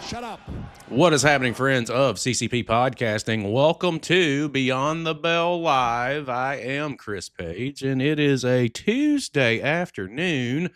Shut up. What is happening, friends of CCP Podcasting? Welcome to Beyond the Bell Live. I am Chris Page, and it is a Tuesday afternoon.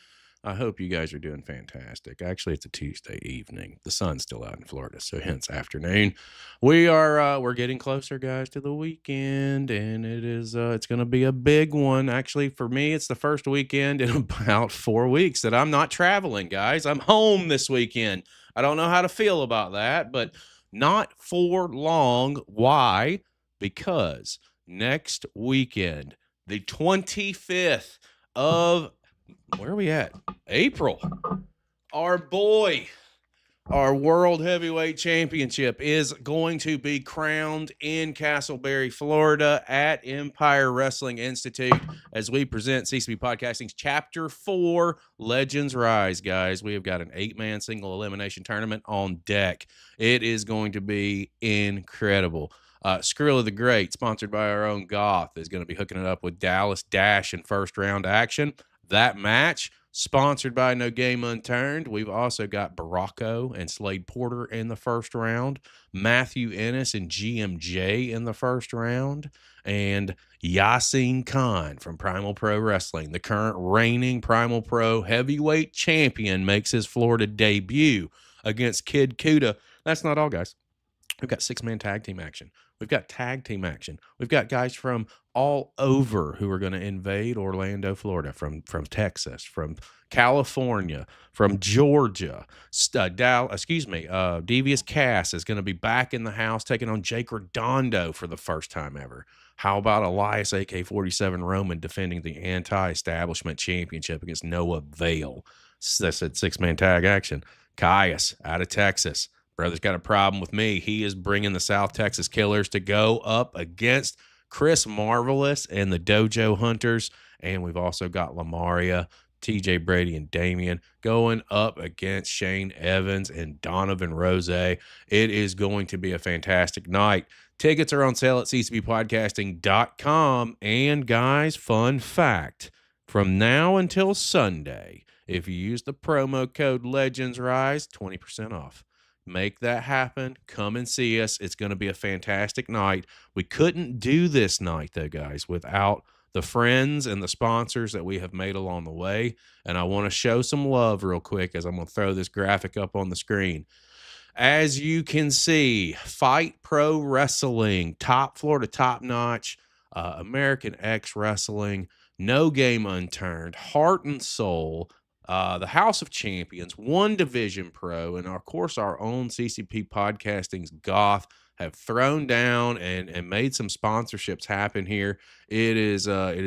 I hope you guys are doing fantastic. Actually, it's a Tuesday evening. The sun's still out in Florida, so hence afternoon. We're getting closer, guys, to the weekend, and it's going to be a big one. Actually, for me, it's the first weekend in about 4 weeks that I'm not traveling, guys. I'm home this weekend. I don't know how to feel about that, but not for long. Why? Because next weekend, the 25th of, where are we at? April. Our World Heavyweight Championship is going to be crowned in Castleberry, Florida at Empire Wrestling Institute as we present CCP Podcasting's Chapter 4, Legends Rise, guys. We have got an 8-man single elimination tournament on deck. It is going to be incredible. Skrilla the Great, sponsored by our own Goth, is going to be hooking it up with Dallas Dash in first round action. That match, sponsored by No Game Unturned. We've also got Baracco and Slade Porter in the first round, Matthew Ennis and GMJ in the first round, and Yasin Khan from Primal Pro Wrestling, the current reigning Primal Pro heavyweight champion, makes his Florida debut against Kid Kuda. That's not all, guys. We've got 6-man tag team action. We've got tag team action. We've got guys from all over who are going to invade Orlando, Florida, from Texas, from California, from Georgia. Devious Cass is going to be back in the house taking on Jake Redondo for the first time ever. How about Elias AK-47 Roman defending the anti-establishment championship against Noah Vale? That's at 6-man tag action. Caius out of Texas. Brother's got a problem with me. He is bringing the South Texas Killers to go up against Chris Marvelous and the Dojo Hunters. And we've also got Lamaria, TJ Brady, and Damien going up against Shane Evans and Donovan Rose. It is going to be a fantastic night. Tickets are on sale at ccppodcasting.com. And guys, fun fact, from now until Sunday, if you use the promo code LegendsRise, 20% off. Make that happen. Come and see us. It's going to be a fantastic night. We couldn't do this night, though, guys, without the friends and the sponsors that we have made along the way. And I want to show some love real quick as I'm going to throw this graphic up on the screen. As you can see, Fight Pro Wrestling, top Florida, top notch, American X Wrestling, No Game Unturned, Heart and Soul, the House of Champions, One Division Pro, and of course our own CCP Podcasting's Goth have thrown down and made some sponsorships happen here. It is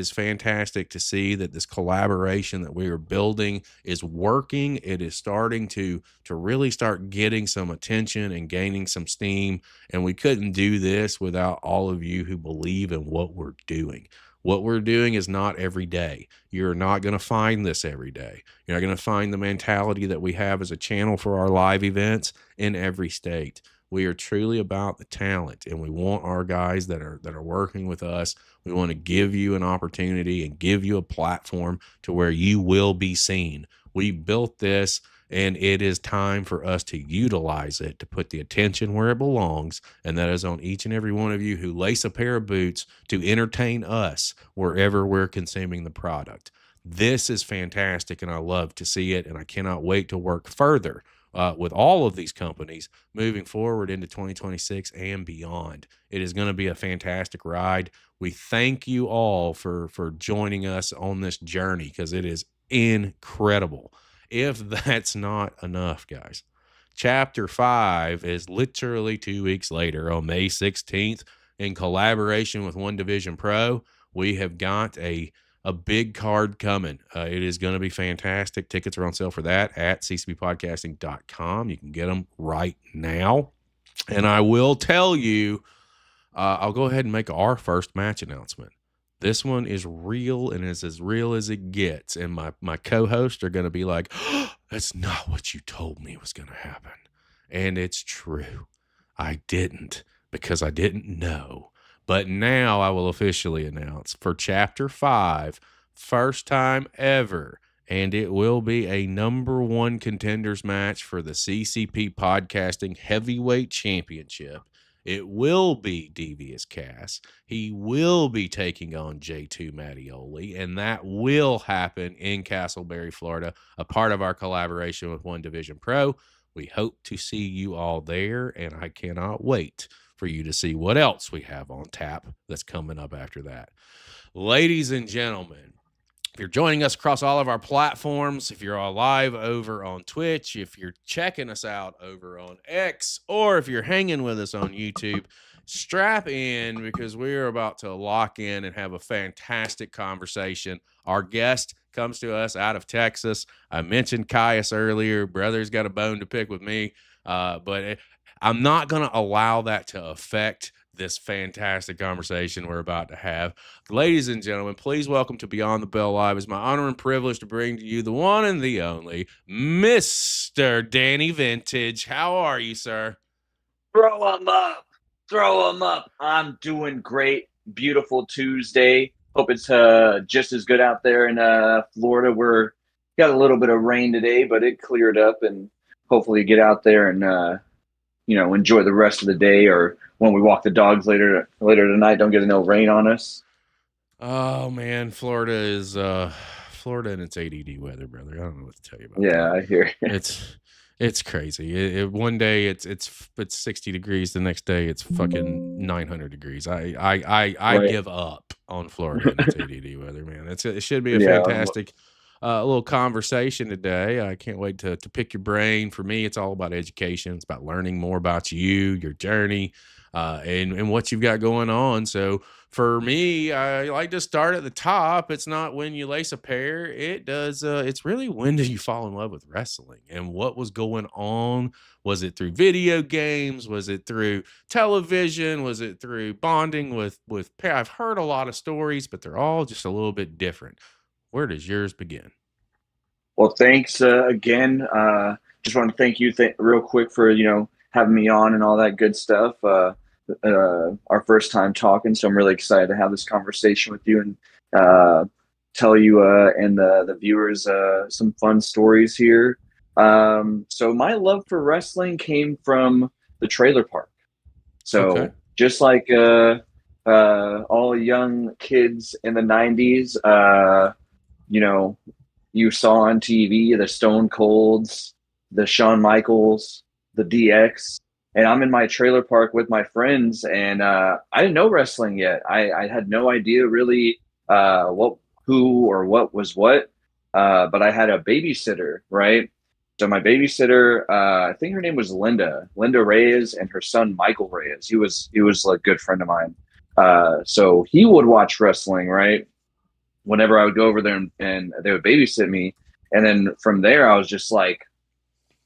fantastic to see that this collaboration that we are building is working. It is starting to really start getting some attention and gaining some steam. And we couldn't do this without all of you who believe in what we're doing. What we're doing is not every day. You're not going to find this every day. You're not going to find the mentality that we have as a channel for our live events in every state. We are truly about the talent, and we want our guys that are working with us. We want to give you an opportunity and give you a platform to where you will be seen. We built this, and it is time for us to utilize it to put the attention where it belongs, and that is on each and every one of you who lace a pair of boots to entertain us wherever we're consuming the product. This is fantastic, and I love to see it, and I cannot wait to work further with all of these companies moving forward into 2026 and beyond. It is going to be a fantastic ride. We thank you all for joining us on this journey because it is incredible. If that's not enough, guys, Chapter 5 is literally 2 weeks later on May 16th in collaboration with One Division Pro. We have got a big card coming. It is going to be fantastic. Tickets are on sale for that at ccppodcasting.com. You can get them right now. And I will tell you, I'll go ahead and make our first match announcement. This one is real and is as real as it gets. And my co-hosts are going to be like, oh, that's not what you told me was going to happen. And it's true. I didn't because I didn't know. But now I will officially announce for Chapter 5, first time ever, and it will be a number one contenders match for the CCP Podcasting Heavyweight Championship. It will be Devious Cass. He will be taking on J2 Mattioli, and that will happen in Castleberry, Florida, a part of our collaboration with One Division Pro. We hope to see you all there, and I cannot wait for you to see what else we have on tap that's coming up after that. Ladies and gentlemen, if you're joining us across all of our platforms, if you're live over on Twitch, if you're checking us out over on X, or if you're hanging with us on YouTube, strap in because we're about to lock in and have a fantastic conversation. Our guest comes to us out of Texas. I mentioned Caius earlier. Brother's got a bone to pick with me, but I'm not going to allow that to affect this fantastic conversation we're about to have. Ladies and gentlemen, please welcome to Beyond the Bell Live. It's my honor and privilege to bring to you the one and the only Mr. DANYY Vintage. How are you, sir? Throw them up. Throw them up. I'm doing great. Beautiful Tuesday. Hope it's just as good out there in Florida. We're got a little bit of rain today, but it cleared up, and hopefully get out there and enjoy the rest of the day, or when we walk the dogs later tonight, don't get no rain on us. Oh man, Florida is Florida and its ADD weather, brother. I don't know what to tell you about. Yeah, that. I hear you. It's crazy. One day it's 60 degrees, the next day it's fucking 900 degrees. I Right. give up on Florida and its ADD weather, man. It should be a fantastic little conversation today. I can't wait to pick your brain. For me, it's all about education. It's about learning more about you, your journey, and what you've got going on. So for me, I like to start at the top. It's not when you lace a pair. It's really when did you fall in love with wrestling and what was going on? Was it through video games? Was it through television? Was it through bonding with pair? I've heard a lot of stories, but they're all just a little bit different. Where does yours begin? Well, thanks again. Just want to thank you real quick for having me on and all that good stuff. Our first time talking, so I'm really excited to have this conversation with you and tell you and the viewers some fun stories here. So my love for wrestling came from the trailer park. So just like all young kids in the 90s, you saw on TV the Stone Colds, the Shawn Michaels, the DX, and I'm in my trailer park with my friends, and I didn't know wrestling yet. I had no idea really who or what was what, but I had a babysitter, right? So my babysitter, I think her name was Linda Reyes, and her son Michael Reyes. He was a good friend of mine. So he would watch wrestling, right? Whenever I would go over there and they would babysit me. And then from there, I was just like,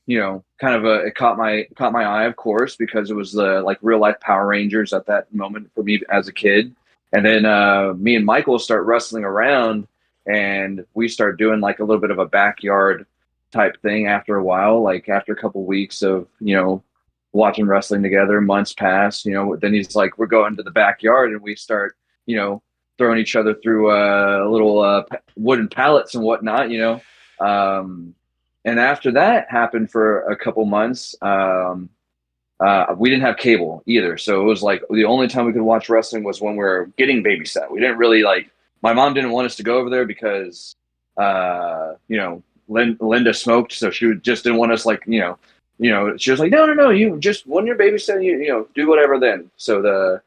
it caught my eye, of course, because it was the like real life Power Rangers at that moment for me as a kid. And then me and Michael start wrestling around, and we start doing like a little bit of a backyard type thing after a while, like after a couple weeks of, watching wrestling together, months pass, then he's like, we're going to the backyard, and we start, throwing each other through little wooden pallets and whatnot, and after that happened for a couple months, we didn't have cable either. So it was like the only time we could watch wrestling was when we were getting babysat. We didn't really my mom didn't want us to go over there because, Linda smoked. So she just didn't want us she was like, no, you just, when you're babysitting, you do whatever then. So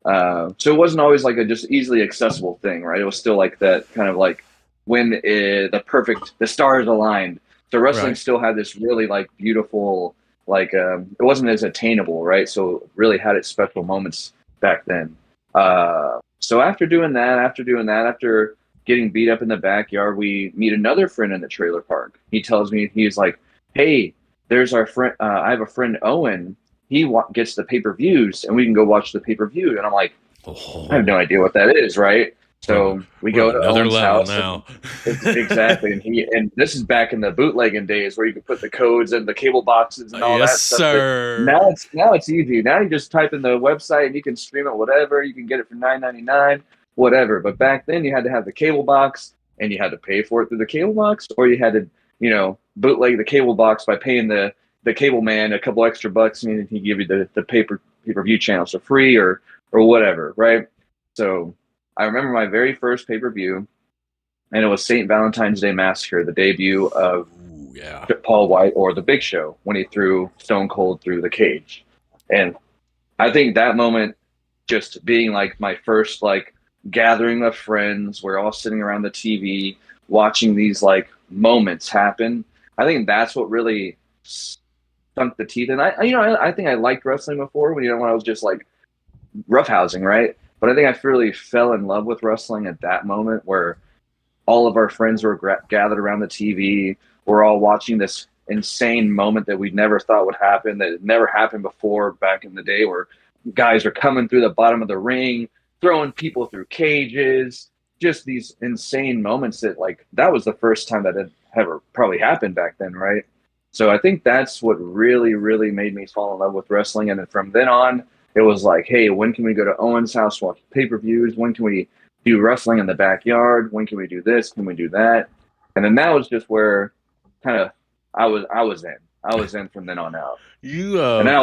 so it wasn't always like a just easily accessible thing, right? It was still like that kind of like when the stars aligned. So wrestling still had this really like beautiful, it wasn't as attainable, right? So it really had its special moments back then. So after doing that, after getting beat up in the backyard, we meet another friend in the trailer park. He tells me, he's like, hey, there's our friend, I have a friend, Owen. He gets the pay-per-views, and we can go watch the pay-per-view. And I'm like, I have no idea what that is, right? So we go to another Owen's level house now. Exactly. And this is back in the bootlegging days where you could put the codes and the cable boxes and all that stuff. Sir. Now it's easy. Now you just type in the website and you can stream it, whatever. You can get it for $9.99, whatever. But back then you had to have the cable box. and you had to pay for it through the cable box, or you had to, bootleg the cable box by paying the cable man a couple extra bucks, and he give you the pay-per-view channels for free or whatever, right? So I remember my very first pay-per-view, and it was St. Valentine's Day Massacre, the debut of Ooh, yeah. Paul White or the Big Show when he threw Stone Cold through the cage. And I think that moment just being like my first like gathering of friends, we're all sitting around the TV watching these like moments happen. I think that's what really sunk the teeth. And I think I liked wrestling before when I was just like roughhousing, right? But I think I really fell in love with wrestling at that moment where all of our friends were gathered around the TV. We're all watching this insane moment that we never thought would happen, that had never happened before back in the day, where guys are coming through the bottom of the ring, throwing people through cages, just these insane moments that like that was the first time that had ever probably happened back then, right? So I think that's what really, really made me fall in love with wrestling. And then from then on, it was like, hey, when can we go to Owen's house, watch pay-per-views? When can we do wrestling in the backyard? When can we do this? Can we do that? And then that was just where kind of I was in from then on out. You And then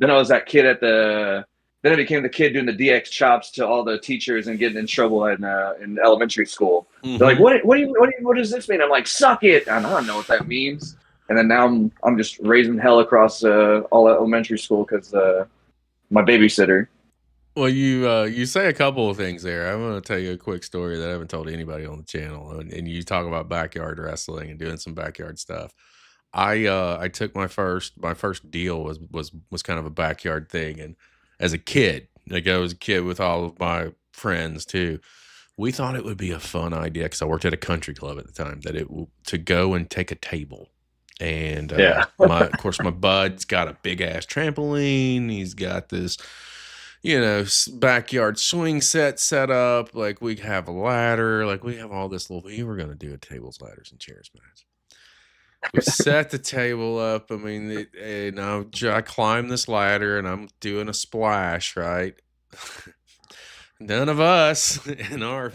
I was that kid at the. Then I became the kid doing the DX chops to all the teachers and getting in trouble in elementary school. They're like, mhm. what does this mean? I'm like, suck it. And I don't know what that means. And then now I'm just raising hell across all elementary school because my babysitter. Well, you say a couple of things there. I'm going to tell you a quick story that I haven't told anybody on the channel, and you talk about backyard wrestling and doing some backyard stuff. I took my first deal was kind of a backyard thing, and as a kid, like I was a kid with all of my friends too. We thought it would be a fun idea because I worked at a country club at the time to go and take a table. And Yeah. my of course my bud's got a big ass trampoline. He's got this backyard swing set up. Like we have a ladder. Like we have all this little. We were gonna do a tables, ladders, and chairs match. We set the table up. I mean, and I climb this ladder and I'm doing a splash, right? None of us in our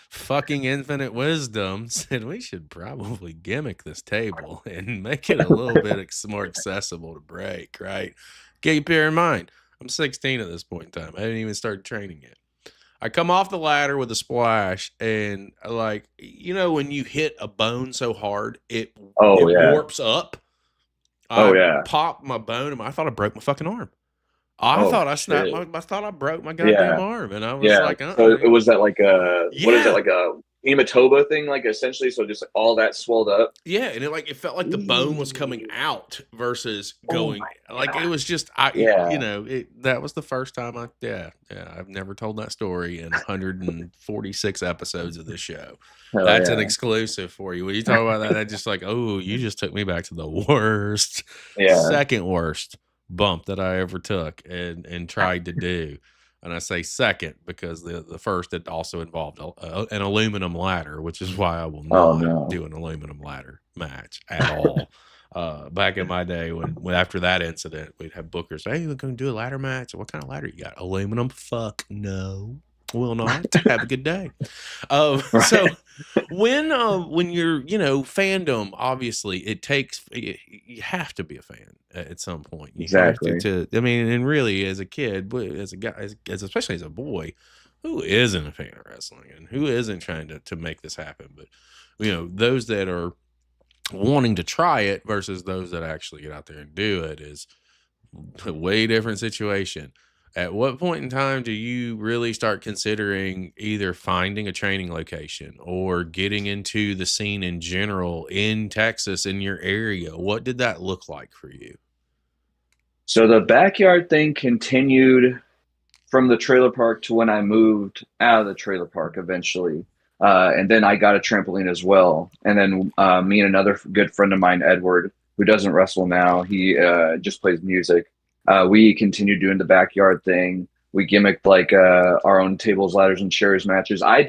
fucking infinite wisdom said we should probably gimmick this table and make it a little bit more accessible to break, right? Keep bear in mind, I'm 16 at this point in time. I didn't even start training yet. I come off the ladder with a splash, and like when you hit a bone so hard, Oh it yeah. warps up. Oh I yeah. popped my bone, and I thought I broke my fucking arm. I Oh thought I snapped shit. I thought I broke my goddamn Yeah. arm, and I was Yeah. like, So it was that like what is it yeah, like a hematoba thing like essentially? So just like all that swelled up. yeah, and it felt like the bone was coming Ooh. out versus Oh going. my Like it god. was just Yeah. that was the first time I've never told that story in 146 episodes of this show. Hell That's an yeah. exclusive for you. When you talk about that, I just like, oh, you just took me back to the worst, Yeah. second worst bump that I ever took and tried to do. And I say second because the first it also involved an aluminum ladder, which is why I will Oh not no. do an aluminum ladder match at all. Back in my day, when after that incident, we'd have bookers. Hey, we're going to do a ladder match. What kind of ladder you got? Aluminum? Fuck no, will not. Have a good day. So Right. when you're fandom, obviously it takes you have to be a fan at some point. You have Exactly. I mean, and really as a kid, as a guy, as especially as a boy, who isn't a fan of wrestling and who isn't trying to make this happen? But those that are wanting to try it versus those that actually get out there and do it is a way different situation. At what point in time do you really start considering either finding a training location or getting into the scene in general in Texas in your area? What did that look like for you? So the backyard thing continued from the trailer park to when I moved out of the trailer park eventually. And then I got a trampoline as well. And then me and another good friend of mine, Edward, who doesn't wrestle now, he just plays music. We continued doing the backyard thing. We gimmicked like our own tables, ladders, and chairs matches. I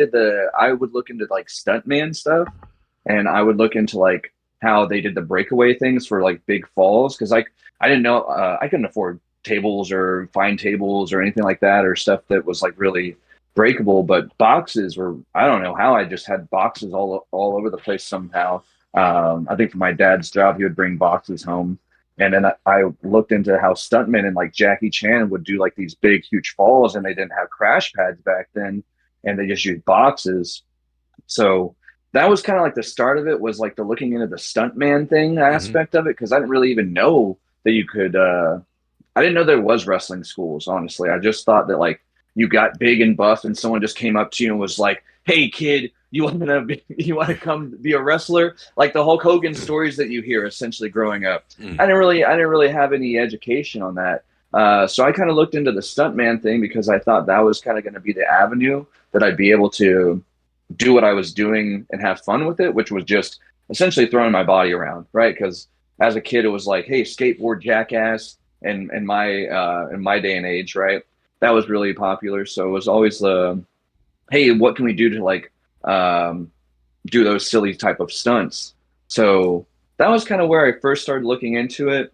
would look into like stuntman stuff, and I would look into like how they did the breakaway things for like big falls because like I didn't know I couldn't afford tables or fine tables or anything like that or stuff that was like really breakable, but boxes were, I don't know how I just had boxes all over the place somehow. I think for my dad's job, he would bring boxes home. And then I looked into how stuntmen and like Jackie Chan would do like these big, huge falls, and they didn't have crash pads back then, and they just used boxes. So that was kind of like the start of it, was like the looking into the stuntman thing Hmm. aspect of it, because I didn't really even know that you could I didn't know there was wrestling schools, honestly. I just thought that like you got big and buff and someone just came up to you and was like, "Hey kid, you want to come be a wrestler?" Like the Hulk Hogan stories that you hear essentially growing up. Mm. I didn't really have any education on that. So I kind of looked into the stuntman thing because I thought that was kind of going to be the avenue that I'd be able to do what I was doing and have fun with it, which was just essentially throwing my body around, right? Because as a kid, it was like, hey, skateboard jackass, and in my day and age, right? That was really popular. So it was always the, hey, what can we do to like um, do those silly type of stunts? So that was kind of where I first started looking into it.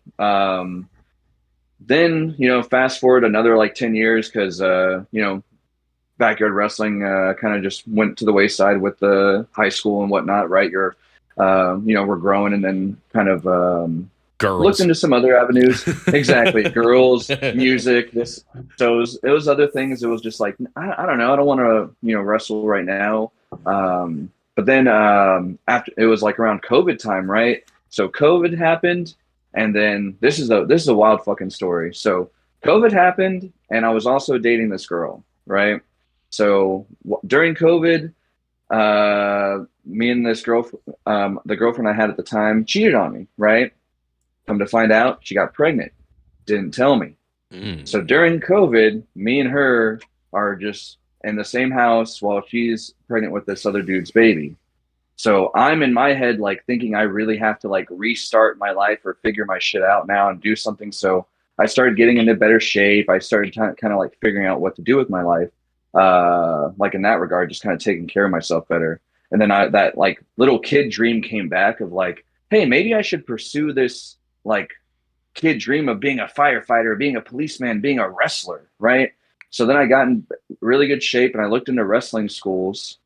Then fast forward another like 10 years, because backyard wrestling kind of just went to the wayside with the high school and whatnot, right? We're growing, and then kind of looked Girls. into some other avenues. Exactly, girls, music. It was other things. It was just like I don't know. I don't want to wrestle right now. But then after it was like around COVID time, right? So COVID happened, and then this is a wild fucking story. So COVID happened, and I was also dating this girl, right? So during COVID, me and this girl, the girlfriend I had at the time, cheated on me, right? Come to find out, she got pregnant, didn't tell me. So Mm. during COVID, me and her are just in the same house while she's pregnant with this other dude's baby. So I'm in my head, like thinking I really have to like restart my life or figure my shit out now and do something. So I started getting into better shape. I started kind of like figuring out what to do with my life. Like in that regard, just kind of taking care of myself better. And then that like little kid dream came back of like, hey, maybe I should pursue this like kid dream of being a firefighter, being a policeman, being a wrestler, right? So then I got in really good shape and I looked into wrestling schools.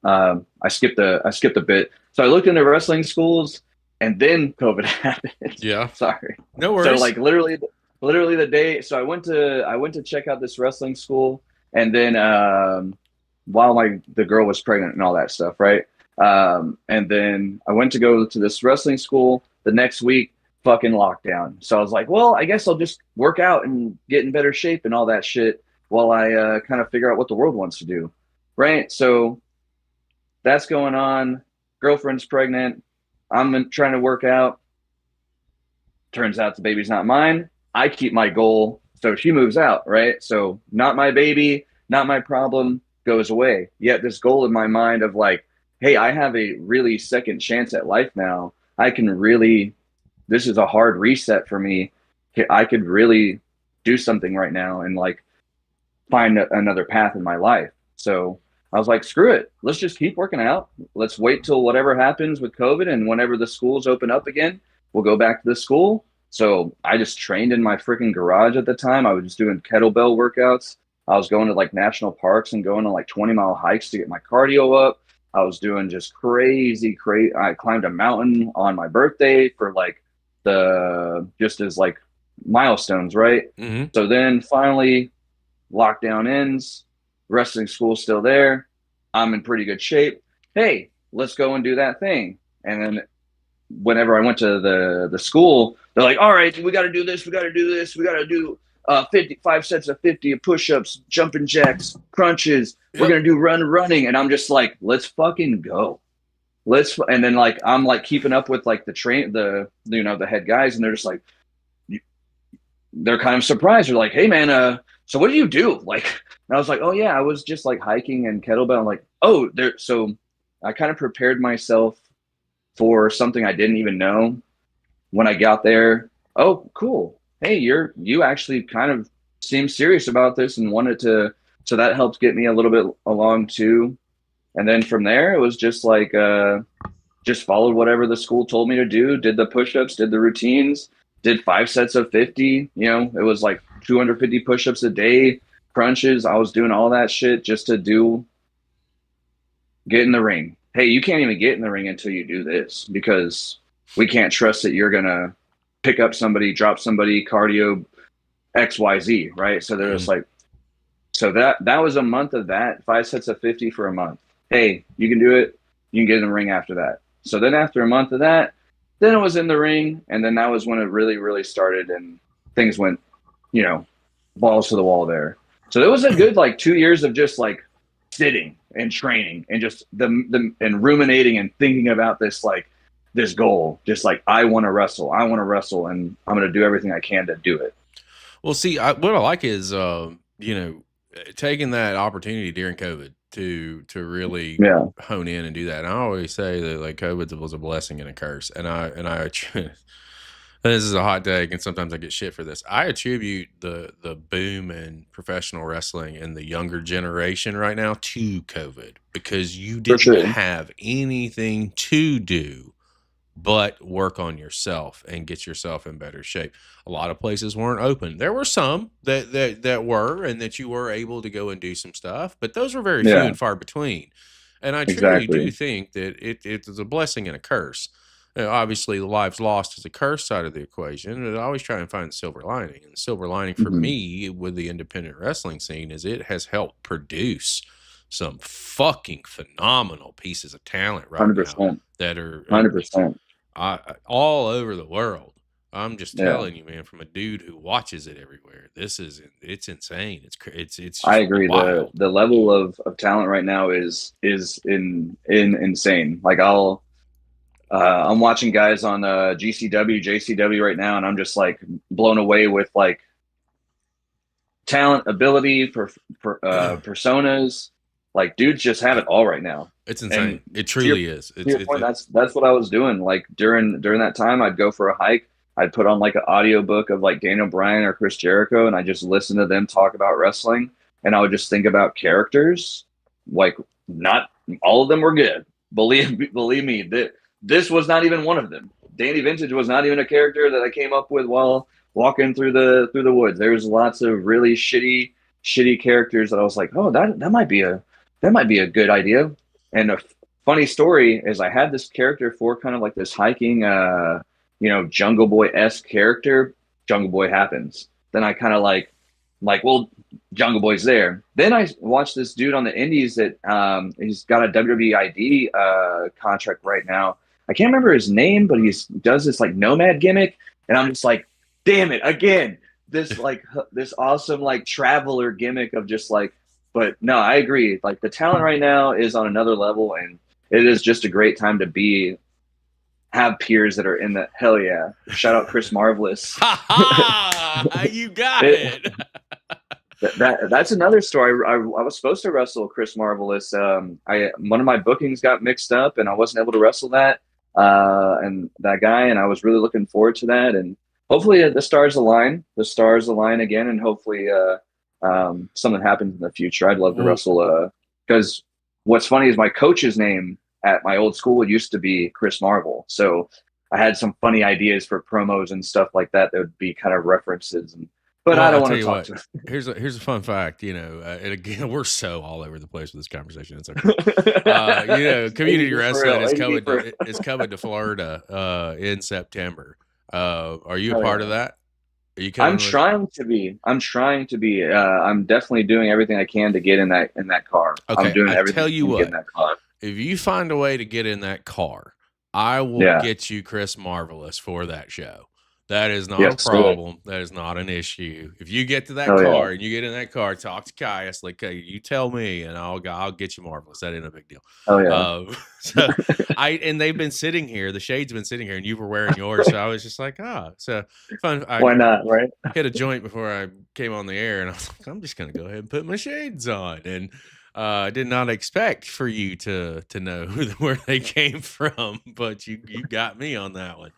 I skipped a bit. So I looked into wrestling schools, and then COVID happened. Yeah. Sorry. No So worries. like literally the day. So I went to check out this wrestling school, and then while the girl was pregnant and all that stuff, right? And then I went to go to this wrestling school the next week. Fucking lockdown. So I was like, well, I guess I'll just work out and get in better shape and all that shit while I kind of figure out what the world wants to do, right? So that's going on. Girlfriend's pregnant. I'm trying to work out. Turns out the baby's not mine. I keep my goal. So she moves out, right? So not my baby, not my problem, goes away. Yet this goal in my mind of like, hey, I have a really second chance at life now. I can really, this is a hard reset for me. I could really do something right now and like find another path in my life. So I was like, screw it. Let's just keep working out. Let's wait till whatever happens with COVID, and whenever the schools open up again, we'll go back to the school. So I just trained in my freaking garage at the time. I was just doing kettlebell workouts. I was going to like national parks and going on like 20-mile hikes to get my cardio up. I was doing just crazy. I climbed a mountain on my birthday for like just as like milestones, right? Hmm. So then finally lockdown ends, wrestling school's still there. I'm in pretty good shape. Hey, let's go and do that thing. And then whenever I went to the school, they're like, all right, we got to do this. We got to do this. We got to do 55 sets of 50 of push-ups, jumping jacks, crunches. We're Yep. going to do running. And I'm just like, let's fucking go. And then like, I'm like keeping up with like the head guys. And they're just like, they're kind of surprised. They're like, "Hey, man, so what do you do?" Like, and I was like, "Oh yeah, I was just like hiking and kettlebell." I'm like, "Oh, there." So I kind of prepared myself for something I didn't even know when I got there. Oh, cool. Hey, you actually kind of seem serious about this and wanted to. So that helped get me a little bit along too. And then from there, it was just like just followed whatever the school told me to do, did the push-ups, did the routines, did 5 sets of 50. It was like 250 push-ups a day. crunches. I was doing all that shit just to get in the ring. Hey, you can't even get in the ring until you do this because we can't trust that you're gonna pick up somebody, drop somebody, cardio XYZ, right? So they're just Mhm. like, so that was a month of that, 5 sets of 50 for a month. Hey, you can do it. You can get in the ring after that. So then after a month of that, then it was in the ring, and then that was when it really, really started, and things went, you know, balls to the wall there. So it was a good like 2 years of just like sitting and training and just the and ruminating and thinking about this goal. Just like I want to wrestle, and I'm going to do everything I can to do it. Well, see, what I like is, taking that opportunity during COVID to really Yeah, hone in and do that. And I always say that like COVID was a blessing and a curse. And I this is a hot take, and sometimes I get shit for this. I attribute the boom in professional wrestling in the younger generation right now to COVID, because you for didn't sure. have anything to do but work on yourself and get yourself in better shape. A lot of places weren't open. There were some that were, and that you were able to go and do some stuff, but those were very few Yeah, and far between. And I truly do exactly. think that it is a blessing and a curse. Obviously, the lives lost is a curse side of the equation. And I always try and find the silver lining. And the silver lining for Mm-hmm. me with the independent wrestling scene is it has helped produce some fucking phenomenal pieces of talent right now 100%. that are 100%. all over the world. I'm just Yeah, telling you, man, from a dude who watches it everywhere. It's insane. It's I just agree. The wild. the level of talent right now is in insane. Like I'm watching guys on GCW, JCW right now, and I'm just like blown away with like talent, ability, personas. Like dudes just have it all right now. It's And insane. It to your truly is. to your point, that's what I was doing. Like during that time, I'd go for a hike. I'd put on like an audio book of like Daniel Bryan or Chris Jericho, and I just listen to them talk about wrestling. And I would just think about characters. Like not all of them were good. Believe me, this was not even one of them. Danny Vintage was not even a character that I came up with while walking through the woods. There's lots of really shitty characters that I was like, oh, that might be a good idea. And a funny story is I had this character for kind of like this hiking, Jungle Boy esque character. Jungle Boy happens. Then I kind of well, Jungle Boy's there. Then I watched this dude on the Indies that he's got a WWE ID contract right now. I can't remember his name, but he does this like nomad gimmick, and I'm just like, damn it, again, this awesome like traveler gimmick of just like. But no, I agree. Like the talent right now is on another level, and it is just a great time to have peers that are in the hell yeah. Shout out Chris Marvelous. Ha ha! You got it, it. that's another story. I was supposed to wrestle Chris Marvelous. I one of my bookings got mixed up, and I wasn't able to wrestle and that guy. And I was really looking forward to that. And hopefully, the stars align. The stars align again, and hopefully, something happens in the future. I'd love to Well, wrestle. Because what's funny is my coach's name at my old school used to be Chris Marvel. So I had some funny ideas for promos and stuff like that. That would be kind of references but I Well, I don't tell want to you talk what. to Here's a fun fact. And again, we're so all over the place with this conversation. It's okay. Community ADD for wrestling real. ADD for real. is coming to Florida in September. Are you a Hell part yeah. of that? Are you I'm coming with? trying to be. I'm trying to be. I'm definitely doing everything I can to get in that car. I'm Okay, doing I everything tell I you can to get in what. that car. If you find a way to get in that car, I will Yeah. get you Chris Marvelous for that show. That is not a Yes, do it. problem. That is not an issue. If you get to that Hell yeah. car and you get in that car, talk to Caius, like, hey, you tell me, and I'll get you Marvelous. That ain't a big deal. Hell yeah. So and they've been sitting here. The shade's been sitting here, and you were wearing yours. So I was just like, so fun. I Why not? Right. hit a joint before I came on the air, and I was like, I'm just gonna go ahead and put my shades on, and I did not expect for you to know where they came from, but you got me on that one.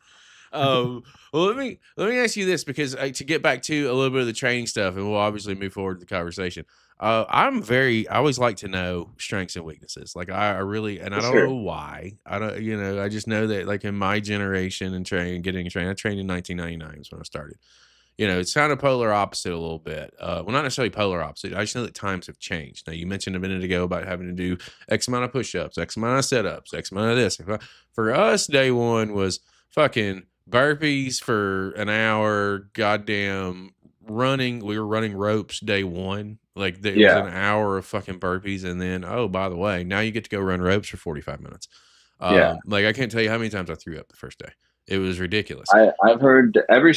Well, let me ask you this, because to get back to a little bit of the training stuff, and we'll obviously move forward to the conversation. I always like to know strengths and weaknesses. Like I really, and For I don't know sure. why. I don't, I just know that like in my generation and getting trained, I trained in 1999 is when I started. You know, it's kind of polar opposite a little bit. Well, not necessarily polar opposite. I just know that times have changed. Now, you mentioned a minute ago about having to do X amount of push-ups, X amount of setups, X amount of this. For us, day one was fucking burpees for an hour, goddamn running. We were running ropes day one. Like it was an Yeah, hour of fucking burpees, and then oh, by the way, now you get to go run ropes for 45 minutes. yeah. Like I can't tell you how many times I threw up the first day. It was ridiculous. I've heard every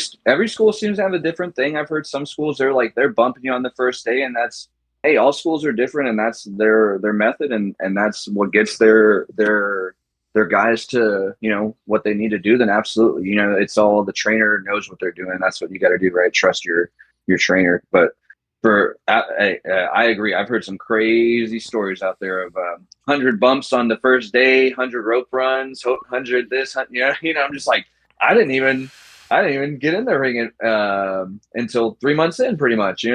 school seems to have a different thing. I've heard some schools they're bumping you on the first day, and that's hey, all schools are different, and that's their method, and that's what gets their guys to what they need to do. Then absolutely, it's all the trainer knows what they're doing. That's what you got to do, right? Trust your trainer. But I agree. I've heard some crazy stories out there of 100 bumps on the first day, 100 rope runs, 100 this, I'm just like, I didn't even get in the ring until 3 months in, pretty much,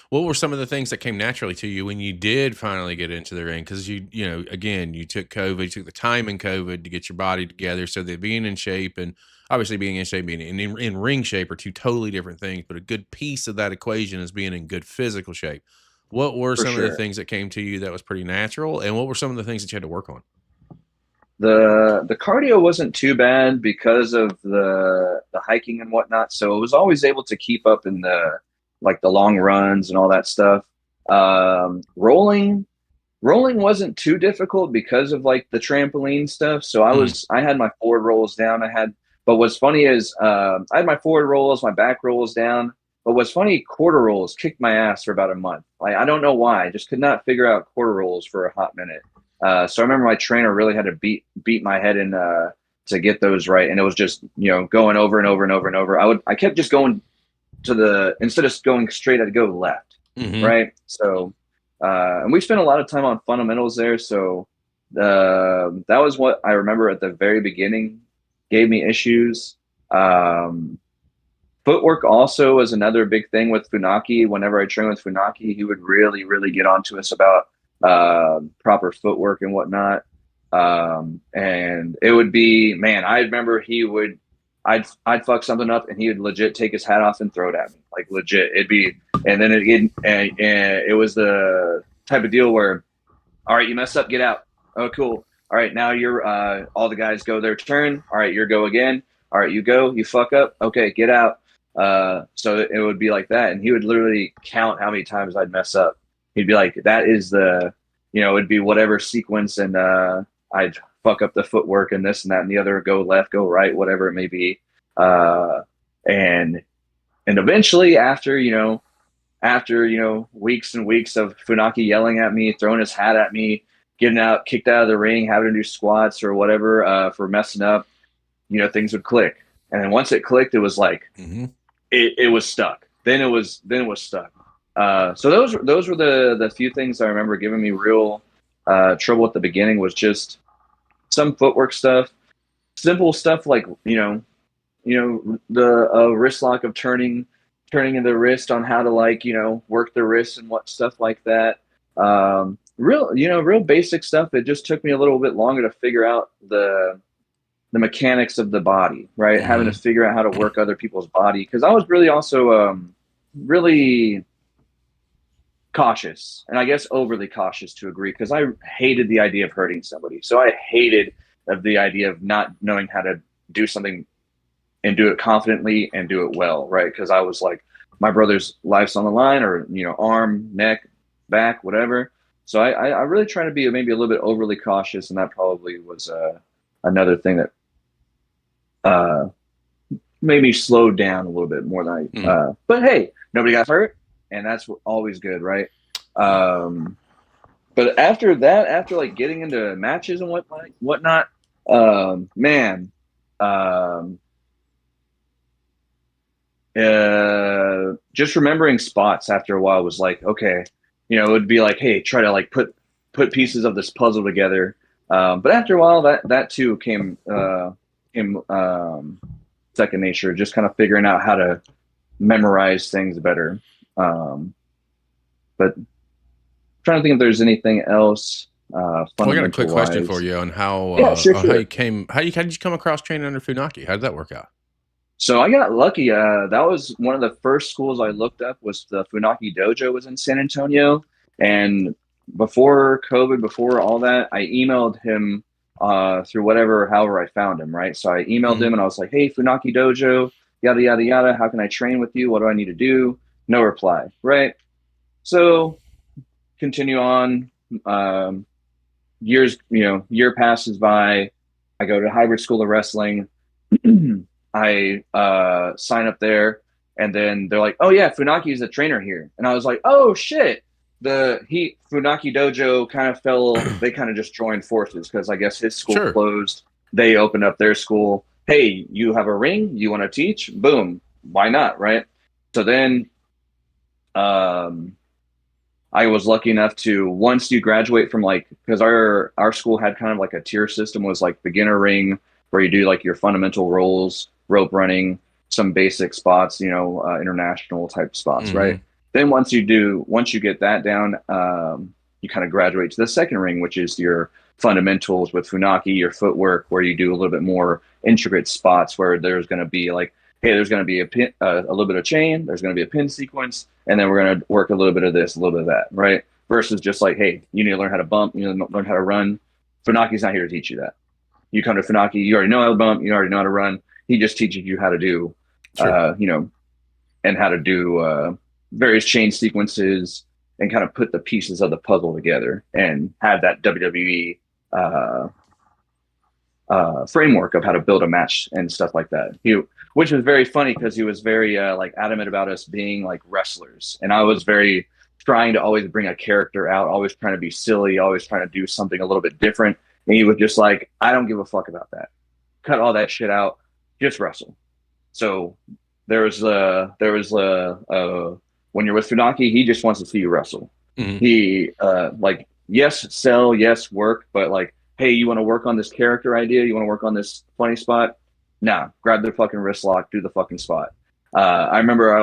What were some of the things that came naturally to you when you did finally get into the ring? Because again, you took COVID, you took the time in COVID to get your body together, so that being in shape and obviously being in shape, being in ring shape are two totally different things. But a good piece of that equation is being in good physical shape. What were for some of the sure. things that came to you that was pretty natural, and what were some of the things that you had to work on? The cardio wasn't too bad because of the hiking and whatnot, so I was always able to keep up in the long runs and all that stuff. Rolling wasn't too difficult because of like the trampoline stuff. So Mm, I had my forward rolls down. But what's funny is I had my forward rolls, my back rolls down. But what's funny, quarter rolls kicked my ass for about a month. Like I don't know why, I just could not figure out quarter rolls for a hot minute. So I remember my trainer really had to beat my head in to get those right, and it was just going over and over and over and over. I kept just going to the instead of going straight, I'd go left, hmm right? So, and we spent a lot of time on fundamentals there. So, that was what I remember at the very beginning gave me issues. Um, Footwork also was another big thing with Funaki. Whenever I trained with Funaki, he would really, really get onto us about proper footwork and whatnot. And it would be, man, I remember I'd fuck something up, and he would legit take his hat off and throw it at me, like legit. It'd be, and then it was the type of deal where, all right, you mess up, get out. Oh, cool. All right, now you're all the guys go their turn. All right, your go again. All right, you go, you fuck up. Okay, get out. So it would be like that, and he would literally count how many times I'd mess up. He'd be like, "That is it'd be whatever sequence, and I'd fuck up the footwork and this and that and the other, go left, go right, whatever it may be." Uh, and eventually, after weeks and weeks of Funaki yelling at me, throwing his hat at me, getting out, kicked out of the ring, having to do squats or whatever for messing up, things would click. And then once it clicked, it was like hmm it was stuck. Then it was stuck. So those were the few things I remember giving me real trouble at the beginning. Was just some footwork stuff, simple stuff like the wrist lock of turning in the wrist on how to like work the wrist and what stuff like that. Real basic stuff. It just took me a little bit longer to figure out the mechanics of the body, right? Having to hmm figure out how to work other people's body, because I was really also really cautious, and I guess overly cautious to agree, because I hated the idea of hurting somebody. So I hated the idea of not knowing how to do something and do it confidently and do it well, right? Because I was like, my brother's life's on the line, or arm, neck, back, whatever. So I really try to be maybe a little bit overly cautious, and that probably was another thing that uh, made me slow down a little bit more than I. hmm But hey, nobody got hurt, and that's always good, right? Um, but after that, after like getting into matches and whatnot, man, um, just remembering spots after a while was like, okay, it would be like, hey, try to like put pieces of this puzzle together. But after a while, that too came second nature. Just kind of figuring out how to memorize things better. Um, but trying to think if there's anything else Well, I got a fundamental quick question for wise. you on Yeah, sure, on how sure. you came how you how did you come across training under Funaki? How did that work out? So I got lucky. That was one of the first schools I looked up was the Funaki Dojo was in San Antonio. And before COVID, before all that, I emailed him through whatever, however I found him, right? So I emailed Mhm. him and I was like, hey, Funaki Dojo, yada, yada, yada. How can I train with you? What do I need to do? No reply, right? So continue on. Um, years, year passes by. I go to hybrid school of wrestling. I sign up there, and then they're like, "Oh yeah, Funaki is a trainer here," and I was like, "Oh shit." The he Funaki Dojo kind of fell. They kind of just joined forces because I guess his school Sure. closed. They opened up their school. Hey, you have a ring? You want to teach? Boom. Why not? Right. So then, um, I was lucky enough to once you graduate from like because our school had kind of like a tier system was like beginner ring where you do like your fundamental rolls, rope running, some basic spots, international type spots, right? Mhm. Then once you get that down, you kind of graduate to the second ring, which is your fundamentals with Funaki, your footwork, where you do a little bit more intricate spots where there's going to be like, hey, there's going to be a pin, a little bit of chain, there's going to be a pin sequence, and then we're going to work a little bit of this, a little bit of that, right? Versus just like, hey, you need to learn how to bump, you need to learn how to run. Funaki's not here to teach you that. You come to Funaki, you already know how to bump, you already know how to run. He just teaches you how to do, Sure. you know, and how to do various chain sequences and kind of put the pieces of the puzzle together and have that WWE uh, framework of how to build a match and stuff like that. Which was very funny because he was very like adamant about us being like wrestlers, and I was very trying to always bring a character out, always trying to be silly, always trying to do something a little bit different. And he was just like, I don't give a fuck about that. Cut all that shit out. Just wrestle. So there was when you're with Funaki, he just wants to see you wrestle. Mhm. He like yes sell, yes work, but like hey, you want to work on this character idea? You want to work on this funny spot? Nah, grab the fucking wrist lock, do the fucking spot. I remember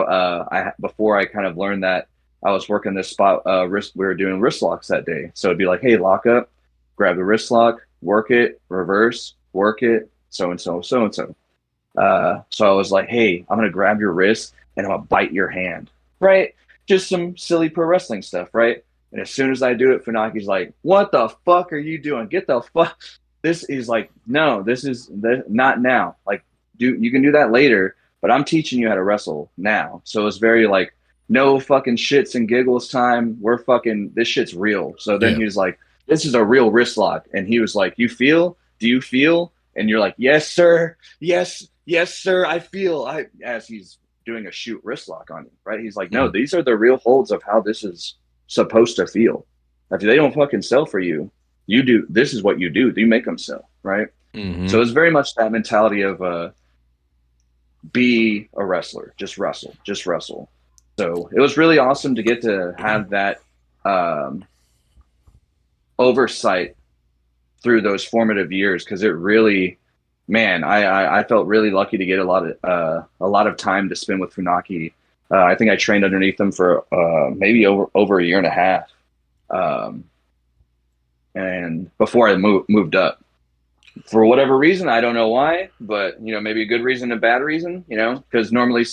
I before I kind of learned that I was working this spot wrist. We were doing wrist locks that day, so it'd be like, hey, lock up, grab the wrist lock, work it, reverse, work it, so and so, so and so. So I was like, hey, I'm gonna grab your wrist and I'm gonna bite your hand, right? Just some silly pro wrestling stuff, right? And as soon as I do it, Funaki's like, "What the fuck are you doing? Get the fuck!" This is like, no, not now. Like, you can do that later, but I'm teaching you how to wrestle now. So it's very like, no fucking shits and giggles time. We're fucking this shit's real. So then Yeah. he was like, "This is a real wrist lock," and he was like, "You feel? Do you feel?" And you're like, "Yes, sir. Yes, sir. I feel." I as he's doing a shoot wrist lock on you, right? He's like, "No, Mhm. these are the real holds of how this is supposed to feel. If they don't fucking sell for you, you do. This is what you do. You make them sell, right?" So Mhm. it's very much that mentality of be a wrestler, just wrestle. So it was really awesome to get to have that um, oversight through those formative years because it really, man, I felt really lucky to get a lot of time to spend with Funaki. I think I trained underneath him for maybe over a year and a half. Um, and before I moved up for whatever reason, I don't know why, but maybe a good reason, a bad reason, because normally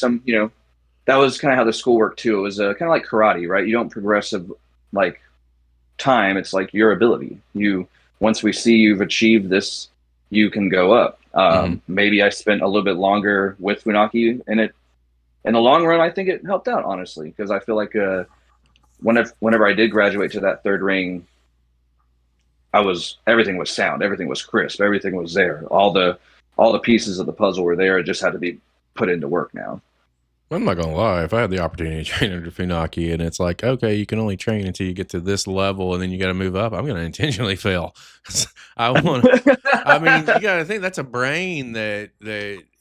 that was kind of how the school worked too. It was kind of like karate, right? You don't progress of like time. It's like your ability. Once we see you've achieved this, you can go up. Mhm. Maybe I spent a little bit longer with Funaki, and it in the long run, I think it helped out honestly because I feel like whenever I did graduate to that third ring, everything was sound, everything was crisp, everything was there. All the pieces of the puzzle were there. It just had to be put into work now. I'm not gonna lie. If I had the opportunity to train under Funaki, and it's like, okay, you can only train until you get to this level, and then you got to move up. I'm gonna intentionally fail. I want. I mean, you got to think that's a brain that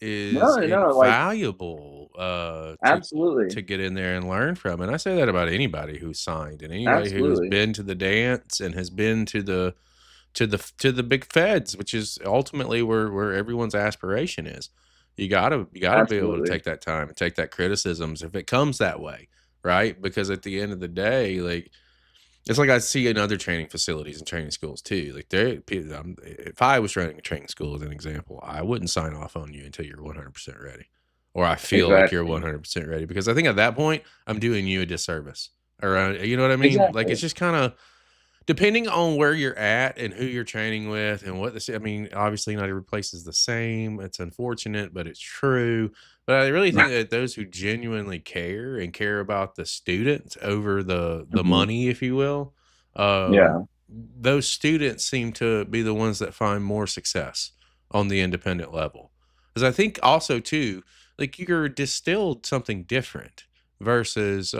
is No, no, like invaluable absolutely, to get in there and learn from. And I say that about anybody who's signed and anybody who has absolutely, been to the dance and has been to the big feds, which is ultimately where everyone's aspiration is. You gotta be able to absolutely, take that time and take that criticisms if it comes that way, right? Because at the end of the day, like it's like I see in other training facilities and training schools too. Like if I was running a training school as an example, I wouldn't sign off on you until you're 100% ready. or I feel like you're Exactly. 100% ready, because I think at that point I'm doing you a disservice. Or you know what I mean? Like it's Exactly. just kind of depending on where you're at and who you're training with and what I mean, obviously not every place is the same. It's unfortunate, but it's true. But I really think that those who genuinely care and care about the students over the Mhm. money, if you will, Yeah, those students seem to be the ones that find more success on the independent level. Because I think also too, like you're distilled something different versus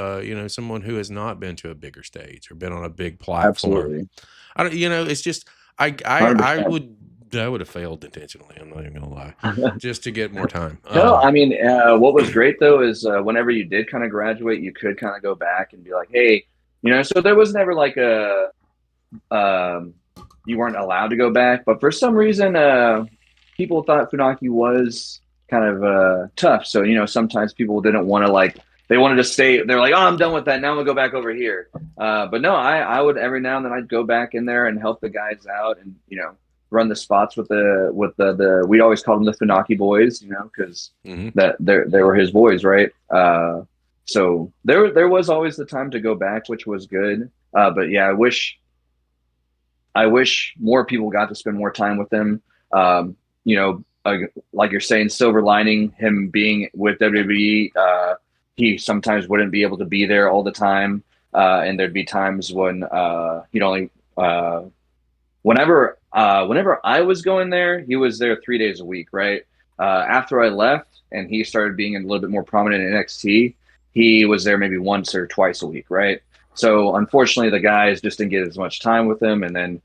someone who has not been to a bigger stage or been on a big platform. absolutely. I don't, it's just I I I 100%. would I would have failed intentionally. I'm not even gonna lie, just to get more time. No, I mean, what was great though is whenever you did kind of graduate, you could kind of go back and be like, hey, so there was never like um, you weren't allowed to go back, but for some reason, people thought Funaki was kind of tough. So sometimes people didn't want to like they wanted to stay. They're like, oh, I'm done with that. Now I'm gonna go back over here. But no, I would every now and then I'd go back in there and help the guys out and run the spots with the we always called them the Funaki boys, because Mhm. that they were his boys, right? So there was always the time to go back, which was good. But yeah, I wish more people got to spend more time with him. Like you're saying, silver lining him being with WWE. He sometimes wouldn't be able to be there all the time, and there'd be times when he'd only whenever I was going there, he was there 3 days a week, right? After I left and he started being a little bit more prominent in NXT, he was there maybe once or twice a week, right? So unfortunately, the guys just didn't get as much time with him, and then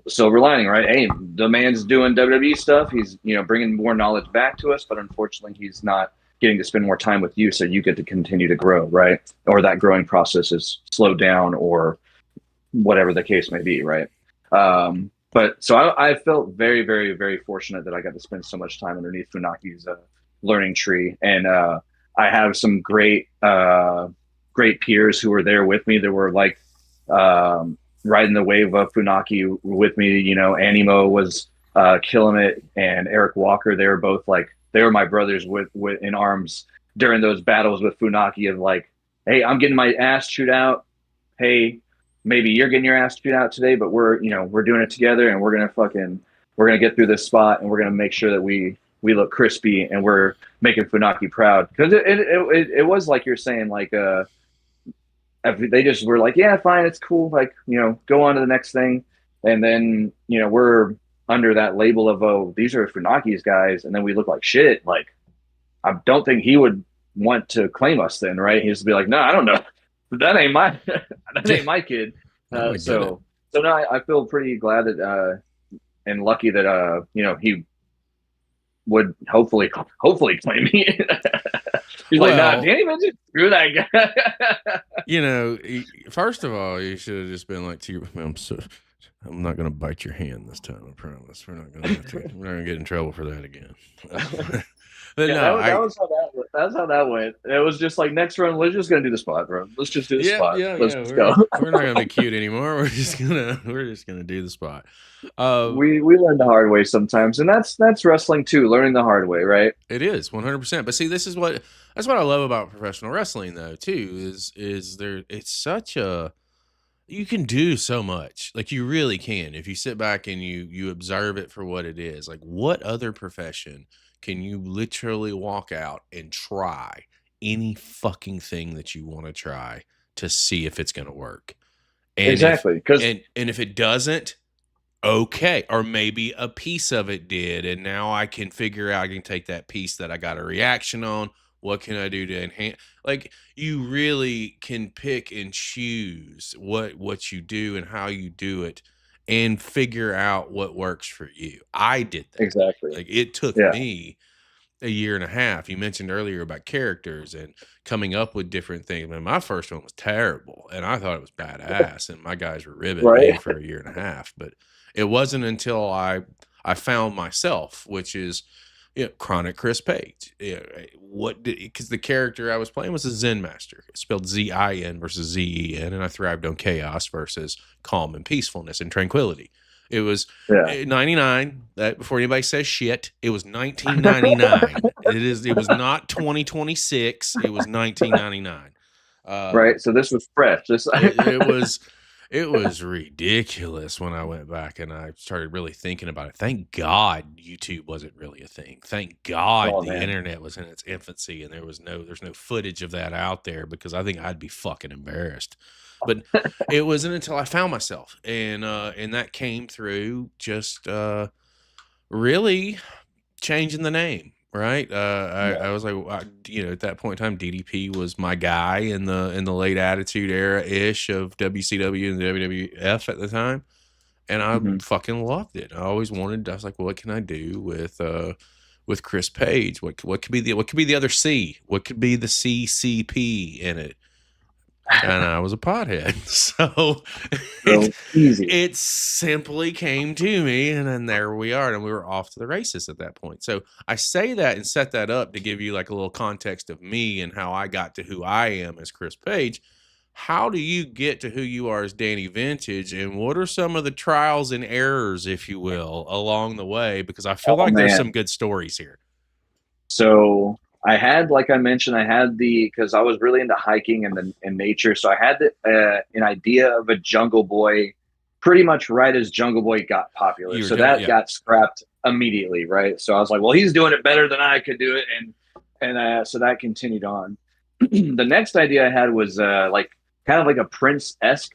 silver lining, right? Hey, the man's doing WWE stuff. He's bringing more knowledge back to us, but unfortunately, he's not getting to spend more time with you, so you get to continue to grow, right? Or that growing process is slowed down, or whatever the case may be, right? But so I felt very, very, very fortunate that I got to spend so much time underneath Funaki's learning tree, and I have some great peers who were there with me. There were like riding the wave of Funaki with me. Animo was killing it, and Eric Walker. They were both like they were my brothers with in arms during those battles with Funaki of like, hey, I'm getting my ass chewed out. Hey, maybe you're getting your ass chewed out today, but we're doing it together, and we're gonna get through this spot, and we're gonna make sure that we look crispy, and we're making Funaki proud, because it was like you're saying, like they just were like, yeah, fine, it's cool, like go on to the next thing, and then we're under that label of, oh, these are Funaki's guys, and then we look like shit. Like, I don't think he would want to claim us then, right? He'd just be like, no, I don't know. That ain't my that Yeah, ain't my kid. no, I get it. So no, I feel pretty glad that and lucky that he would hopefully claim me. He's like, nah, Well, Danny Vincent, screw that guy. first of all, you should have just been like, to your, I'm not going to bite your hand this time. I promise. We're not going to get in trouble for that again. But Yeah, no, that was how that went. That's how that went. It was just like, next run, we're just gonna do the spot, bro. Let's just do the yeah, spot. yeah, Let's yeah. just go. We're not going to be cute anymore. We're just gonna do the spot. Uh, We learn the hard way sometimes, and that's wrestling too, learning the hard way, right? It is 100%. But see, that's what I love about professional wrestling, though. Too is there. It's such a you can do so much. Like you really can if you sit back and you observe it for what it is. Like what other profession can you literally walk out and try any fucking thing that you want to try to see if it's going to work? And if Exactly, because and if it doesn't, okay, or maybe a piece of it did, and now I can figure out, I can take that piece that I got a reaction on, what can I do to enhance? Like you really can pick and choose what you do and how you do it and figure out what works for you. I did that. exactly, Like it took yeah, me a year and a half. You mentioned earlier about characters and coming up with different things. Man, my first one was terrible, and I thought it was badass, and my guys were ribbing me right, for a year and a half. But it wasn't until I found myself, which is chronic Chris Page. What did because the character I was playing was a Zen master, spelled Zin versus Zen, and I thrived on chaos versus calm and peacefulness and tranquility. It was Yeah. 99. That before anybody says shit, it was 1999. It was not 2026. It was 1999. Right. So this was fresh. This. It was ridiculous when I went back and I started really thinking about it. Thank God YouTube wasn't really a thing. Thank God Oh the man. internet was in its infancy and there's no footage of that out there, because I think I'd be fucking embarrassed. But it wasn't until I found myself, and that came through just really changing the name, right? I was like, at that point in time, DDP was my guy in the late Attitude Era ish of WCW and WWF at the time, and I Hmm. fucking loved it. I always wanted. I was like, well, what can I do with Chris Page? What could be the other C? What could be the CCP in it? And I was a pothead. So it So easy. it simply came to me, and then there we are, and we were off to the races at that point. So I say that and set that up to give you like a little context of me and how I got to who I am as Chris Page. How do you get to who you are as Danny Vintage, and what are some of the trials and errors, if you will, along the way? Because I feel Oh like there's some man. good stories here. So I had, like I mentioned, I had because I was really into hiking and nature. So I had an idea of a Jungle Boy, pretty much right as Jungle Boy got popular. You were So jungle, that yeah. got scrapped immediately, right? So I was like, well, he's doing it better than I could do it, and so that continued on. The next idea I had was like kind of like a Prince esque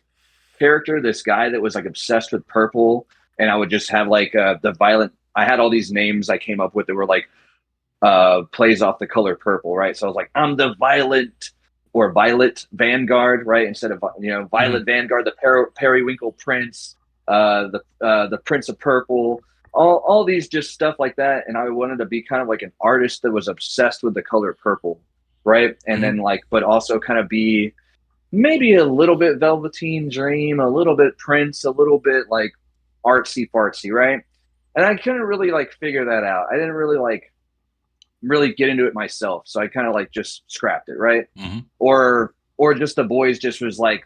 character, this guy that was like obsessed with purple, and I would just have like the violent. I had all these names I came up with that were like plays off the color purple, right? So I was like, I'm the Violet Vanguard, right? Instead of Hmm. Violet Vanguard, the Periwinkle Prince, the Prince of Purple, all these just stuff like that. And I wanted to be kind of like an artist that was obsessed with the color purple, right? And Hmm. then like, but also kind of be maybe a little bit Velveteen Dream, a little bit Prince, a little bit like artsy fartsy, right? And I couldn't really like figure that out. I didn't really get into it myself. So I kind of like just scrapped it, right? Hmm. Or just the boys just was like,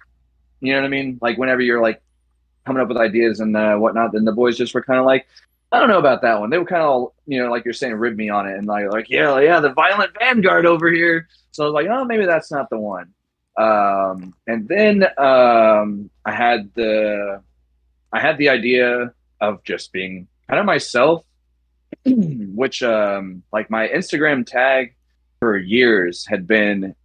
you know what I mean? Like whenever you're like coming up with ideas and whatnot, then the boys just were kind of like, I don't know about that one. They were kind of, like you're saying, rib me on it and like, yeah, the Violent Vanguard over here. So I was like, oh, maybe that's not the one. And then I had the idea of just being kind of myself, which like my Instagram tag for years had been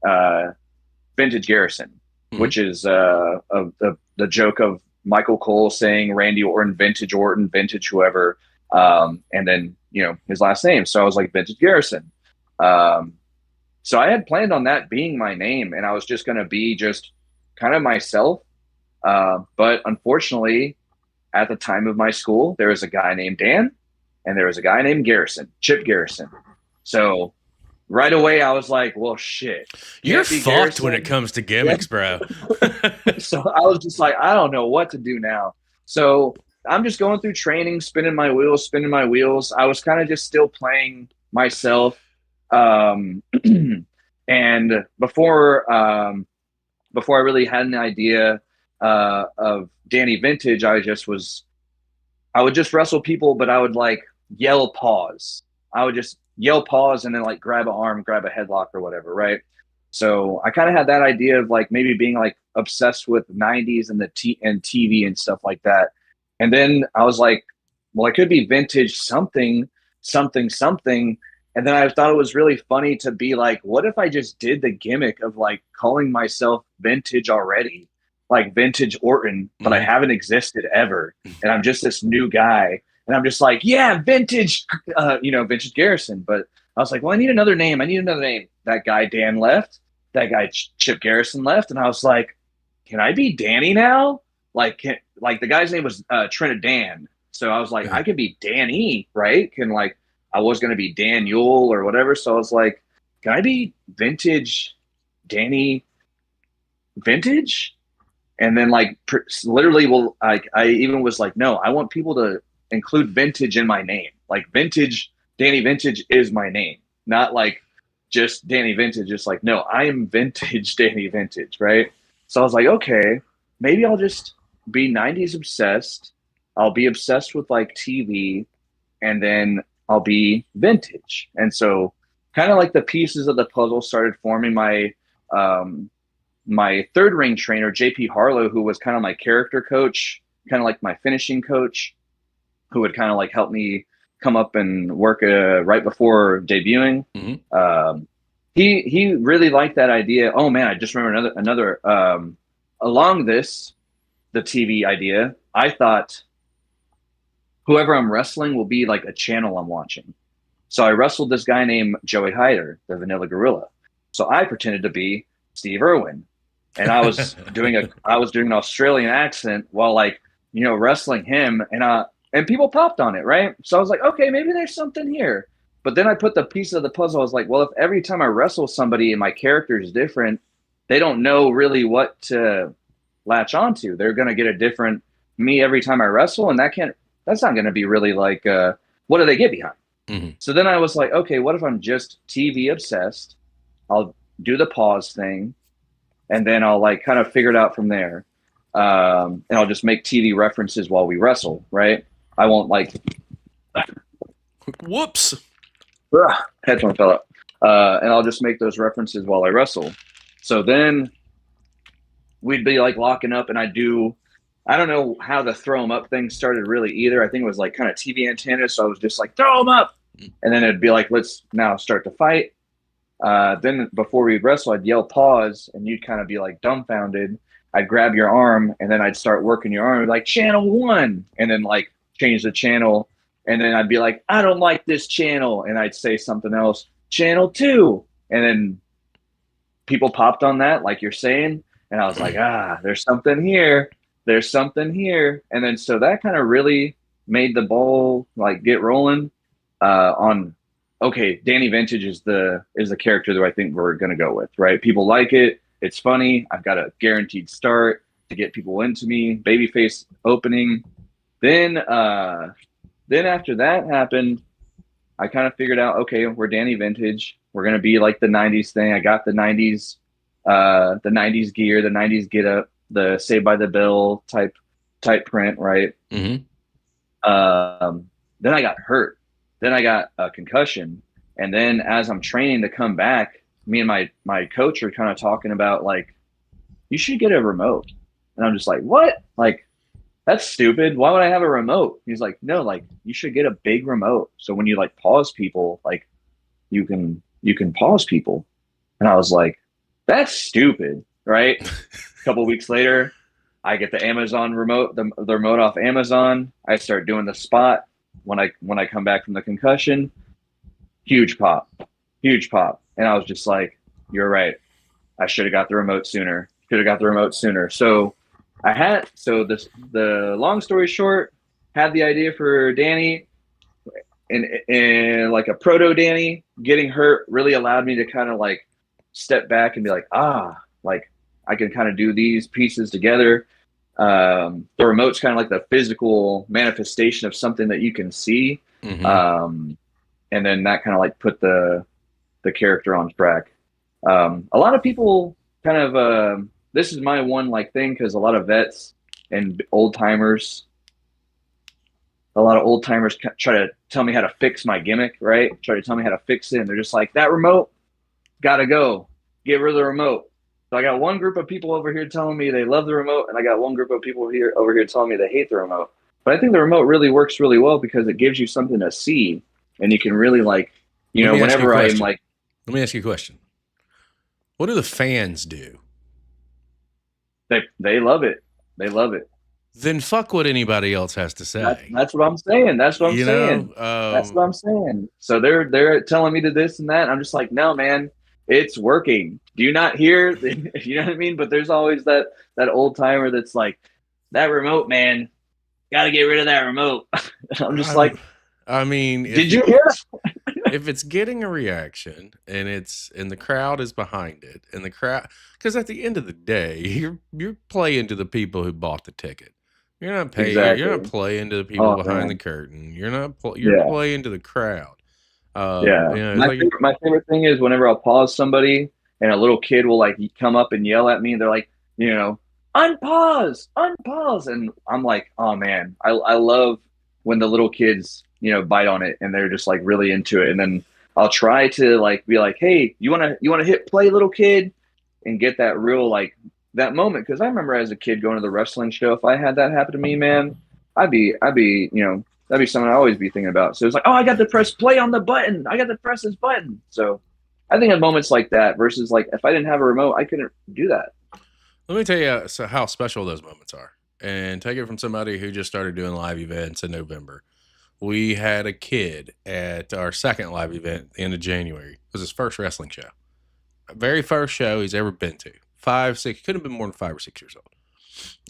Vintage Garrison, Hmm. which is of the joke of Michael Cole saying Randy Orton, Vintage whoever, and then his last name. So I was like Vintage Garrison. Um, so I had planned on that being my name, and I was just going to be just kind of myself. But unfortunately, at the time of my school, there was a guy named Dan, and there was a guy named Garrison, Chip Garrison. So right away, I was like, well, shit, You're can't be fucked when it Garrison. comes to Yeah. gimmicks, bro. So I was just like, I don't know what to do now. So I'm just going through training, spinning my wheels. I was kind of just still playing myself. Um, and before I really had an idea of Danny Vintage, I would just wrestle people, but I would like yell pause. I would just yell pause and then like grab an arm, grab a headlock or whatever, right? So I kind of had that idea of like maybe being like obsessed with 90s and and TV and stuff like that. And then I was like, well, I could be vintage something, something, something. And then I thought it was really funny to be like, what if I just did the gimmick of like calling myself vintage already? Like vintage Orton, but I Hmm. haven't existed ever and I'm just this new guy, and I'm just like, yeah, vintage, vintage Garrison. But I was like, well, I need another name. I need another name. That guy Dan left. That guy Chip Garrison left, and I was like, can I be Danny now? Like the guy's name was Trinidan, so I was like, I could be Danny, right? Can like I was gonna be Daniel or whatever, so I was like, can I be vintage Danny vintage? And then like literally well like I even was like no, I want people to include vintage in my name, like vintage Danny Vintage is my name, not like just Danny Vintage, just like no, I am vintage Danny Vintage, right? So I was like, okay, maybe I'll just be 90s obsessed, I'll be obsessed with like TV, and then I'll be vintage. And so kind of like the pieces of the puzzle started forming um my third ring trainer, JP Harlow, who was kind of my character coach, kind of like my finishing coach, who would kind of like help me come up and work right before debuting. Mm-hmm. Um, he really liked that idea. Oh man, I just remember another along this the TV idea. I thought whoever I'm wrestling will be like a channel I'm watching. So I wrestled this guy named Joey Hyder, the Vanilla Gorilla. So I pretended to be Steve Irwin, and I was doing an Australian accent while like wrestling him, and people popped on it, right? So I was like, okay, maybe there's something here. But then I put the piece of the puzzle. I was like, well, if every time I wrestle somebody and my character is different, they don't know really what to latch onto. They're gonna get a different me every time I wrestle, and that's not gonna be really like what do they get behind? Mm-hmm. So then I was like, okay, what if I'm just TV obsessed? I'll do the pause thing, and then I'll like kind of figure it out from there. And I'll just make TV references while we wrestle, right? I won't like, Whoops. headphone fell out. And I'll just make those references while I wrestle. So then we'd be like locking up, and I don't know how the throw them up thing started really either. I think it was like kind of TV antenna. So I was just like, throw them up. And then it'd be like, let's now start to fight. Then before we'd wrestle, I'd yell pause, and you'd kind of be like dumbfounded. I'd grab your arm, and then I'd start working your arm, like channel 1, and then like change the channel. And then I'd be like, I don't like this channel. And I'd say something else, channel 2. And then people popped on that, like you're saying. And I was like, there's something here. There's something here. And then so that kind of really made the ball like get rolling on okay, DANYY Vintage is the character that I think we're gonna go with, right? People like it. It's funny. I've got a guaranteed start to get people into me. Babyface opening. Then after that happened, I kind of figured out, okay, we're DANYY Vintage. We're gonna be like the '90s thing. I got the '90s gear, the '90s get up, the Saved by the Bell type print, right? Mm-hmm. Then I got hurt. Then I got a concussion. And then as I'm training to come back, me and my coach are kind of talking about like, you should get a remote. And I'm just like, what? Like, that's stupid. Why would I have a remote? He's like, no, like you should get a big remote. So when you like pause people, like you can pause people. And I was like, that's stupid, right? A couple weeks later, I get the Amazon remote, the remote off Amazon. I start doing the spot when I come back from the concussion. Huge pop. And I was just like, you're right. I should have got the remote sooner. So the long story short, had the idea for DANYY, and like a proto DANYY. Getting hurt really allowed me to kind of like step back and be like, like I can kind of do these pieces together. The remote's kind of like the physical manifestation of something that you can see. Mm-hmm. And then that kind of like put the character on track. A lot of people kind of, this is my one like thing, because a lot of vets and old timers try to tell me how to fix my gimmick, right? Try to tell me how to fix it. And they're just like, that remote gotta go, get rid of the remote. So I got one group of people over here telling me they love the remote, and I got one group of people over here telling me they hate the remote. But I think the remote really works really well because it gives you something to see, and you can really like, whenever I'm like, let me ask you a question. What do the fans do? they love it. They love it. Then fuck what anybody else has to say. That's what I'm saying. That's what I'm saying. So they're telling me to this and that. And I'm just like, no, man, it's working. Do you not hear? You know what I mean? But there's always that old timer that's like, that remote, man, got to get rid of that remote. I'm just like, I mean, did you hear? If it's getting a reaction and the crowd is behind it, and the crowd, because at the end of the day, you're playing to the people who bought the ticket. You're not paying. Exactly. You're not playing to the people behind the curtain. You're not. You're playing to the crowd. My favorite thing is whenever I'll pause somebody and a little kid will like come up and yell at me. They're like, unpause, unpause. And I'm like, oh man, I love when the little kids, bite on it and they're just like really into it. And then I'll try to like be like, hey, you wanna hit play, little kid, and get that real like that moment. Cause I remember as a kid going to the wrestling show, if I had that happen to me, man, I'd be, that'd be something I always be thinking about. So it's like, oh, I got to press play on the button. I got to press this button. So I think of moments like that versus like if I didn't have a remote, I couldn't do that. Let me tell you how special those moments are, and take it from somebody who just started doing live events in November. We had a kid at our second live event at the end of January. It was his first wrestling show. Very first show he's ever been to. 5, 6, couldn't have been more than 5 or 6 years old.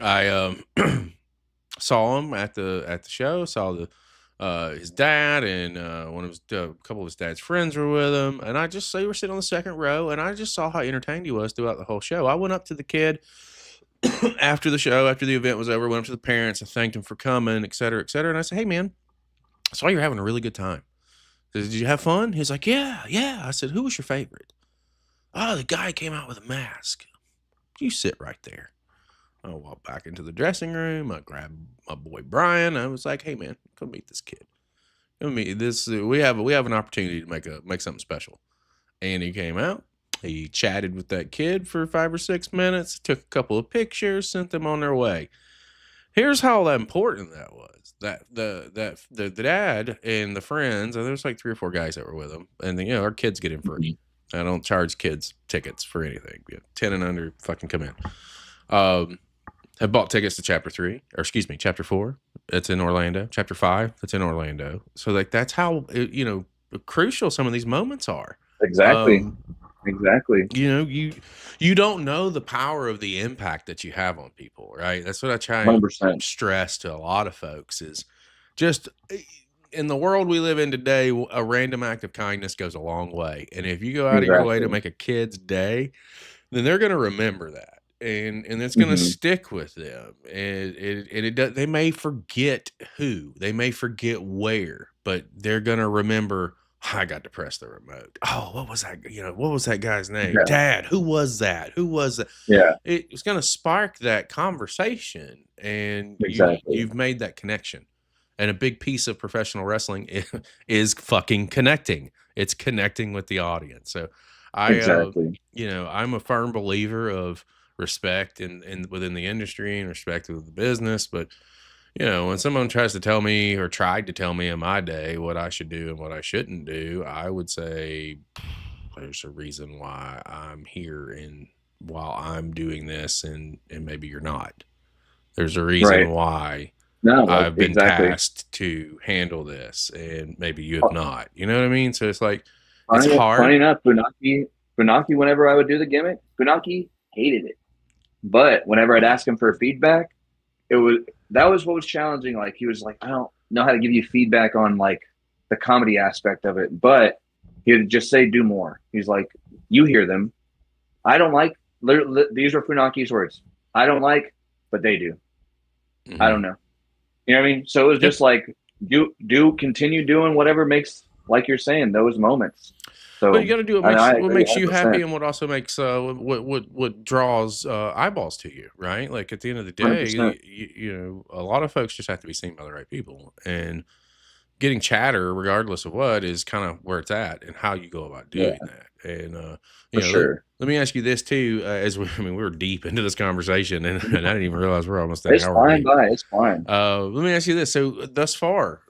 I saw him at the show. Saw his dad and one of his a couple of his dad's friends were with him, and I just they were sitting on the second row, and I just saw how entertained he was throughout the whole show. I went up to the kid after the show, after the event was over, went up to the parents and thanked him for coming, et cetera, et cetera. And I said, "Hey, man, I saw you're having a really good time. Did you have fun?" He's like, "Yeah, yeah." I said, "Who was your favorite?" "Oh, the guy came out with a mask." "You sit right there." I walked back into the dressing room. I grabbed my boy Brian. I was like, "Hey, man, come meet this kid. Come meet this. We have an opportunity to make something special." And he came out. He chatted with that kid for 5 or 6 minutes. Took a couple of pictures. Sent them on their way. Here's how important that was. That the dad and the friends, and there's like 3 or 4 guys that were with him, and our kids get in free. I don't charge kids tickets for anything. 10 and under, fucking come in. I bought tickets to chapter 4. It's in Orlando. Chapter 5. It's in Orlando. So like that's how crucial some of these moments are. Exactly. Exactly. You don't know the power of the impact that you have on people, right? That's what I try and 100%. stress to a lot of folks is just in the world we live in today, a random act of kindness goes a long way. And if you go out of your way to Exactly. make a kid's day, then they're going to remember that. And it's going to Hmm. stick with them. And it does, they may forget who, they may forget where, but they're going to remember, I got to press the remote. Oh, what was that? What was that guy's name? Yeah. Dad. Who was that? Who was that? Yeah. It's going to spark that conversation, and Exactly. you've made that connection. And a big piece of professional wrestling is fucking connecting. It's connecting with the audience. So I, Exactly. I'm a firm believer of respect and within the industry and respect of the business. But when someone tries to tell me or tried to tell me in my day what I should do and what I shouldn't do, I would say there's a reason why I'm here and while I'm doing this, and maybe you're not. There's a reason Right. why No, like I've been exactly. tasked to handle this, and maybe you have not. You know what I mean? So it's like it's Funny hard. enough, Funaki, whenever I would do the gimmick, Funaki hated it. But whenever I'd ask him for feedback, it was that was what was challenging. Like he was like, I don't know how to give you feedback on like the comedy aspect of it, but he would just say, do more. He's like, you hear them. I don't like. These are Funaki's words. I don't like, but they do. I Mhm. don't know. You know what I mean? So it was Yeah. just like continue doing whatever makes, like you're saying, those moments. Well, you So got to do I what agree makes you happy 100%. and what also makes what draws eyeballs to you, right? Like at the end of the day, 100%. a lot of folks just have to be seen by the right people, and getting chatter, regardless of what, is kind of where it's at and how you go about doing Yeah, that. And for sure. let me ask you this too, we were deep into this conversation, and I didn't even realize we're almost an It's hour fine deep. by. It's fine. Let me ask you this: so thus far,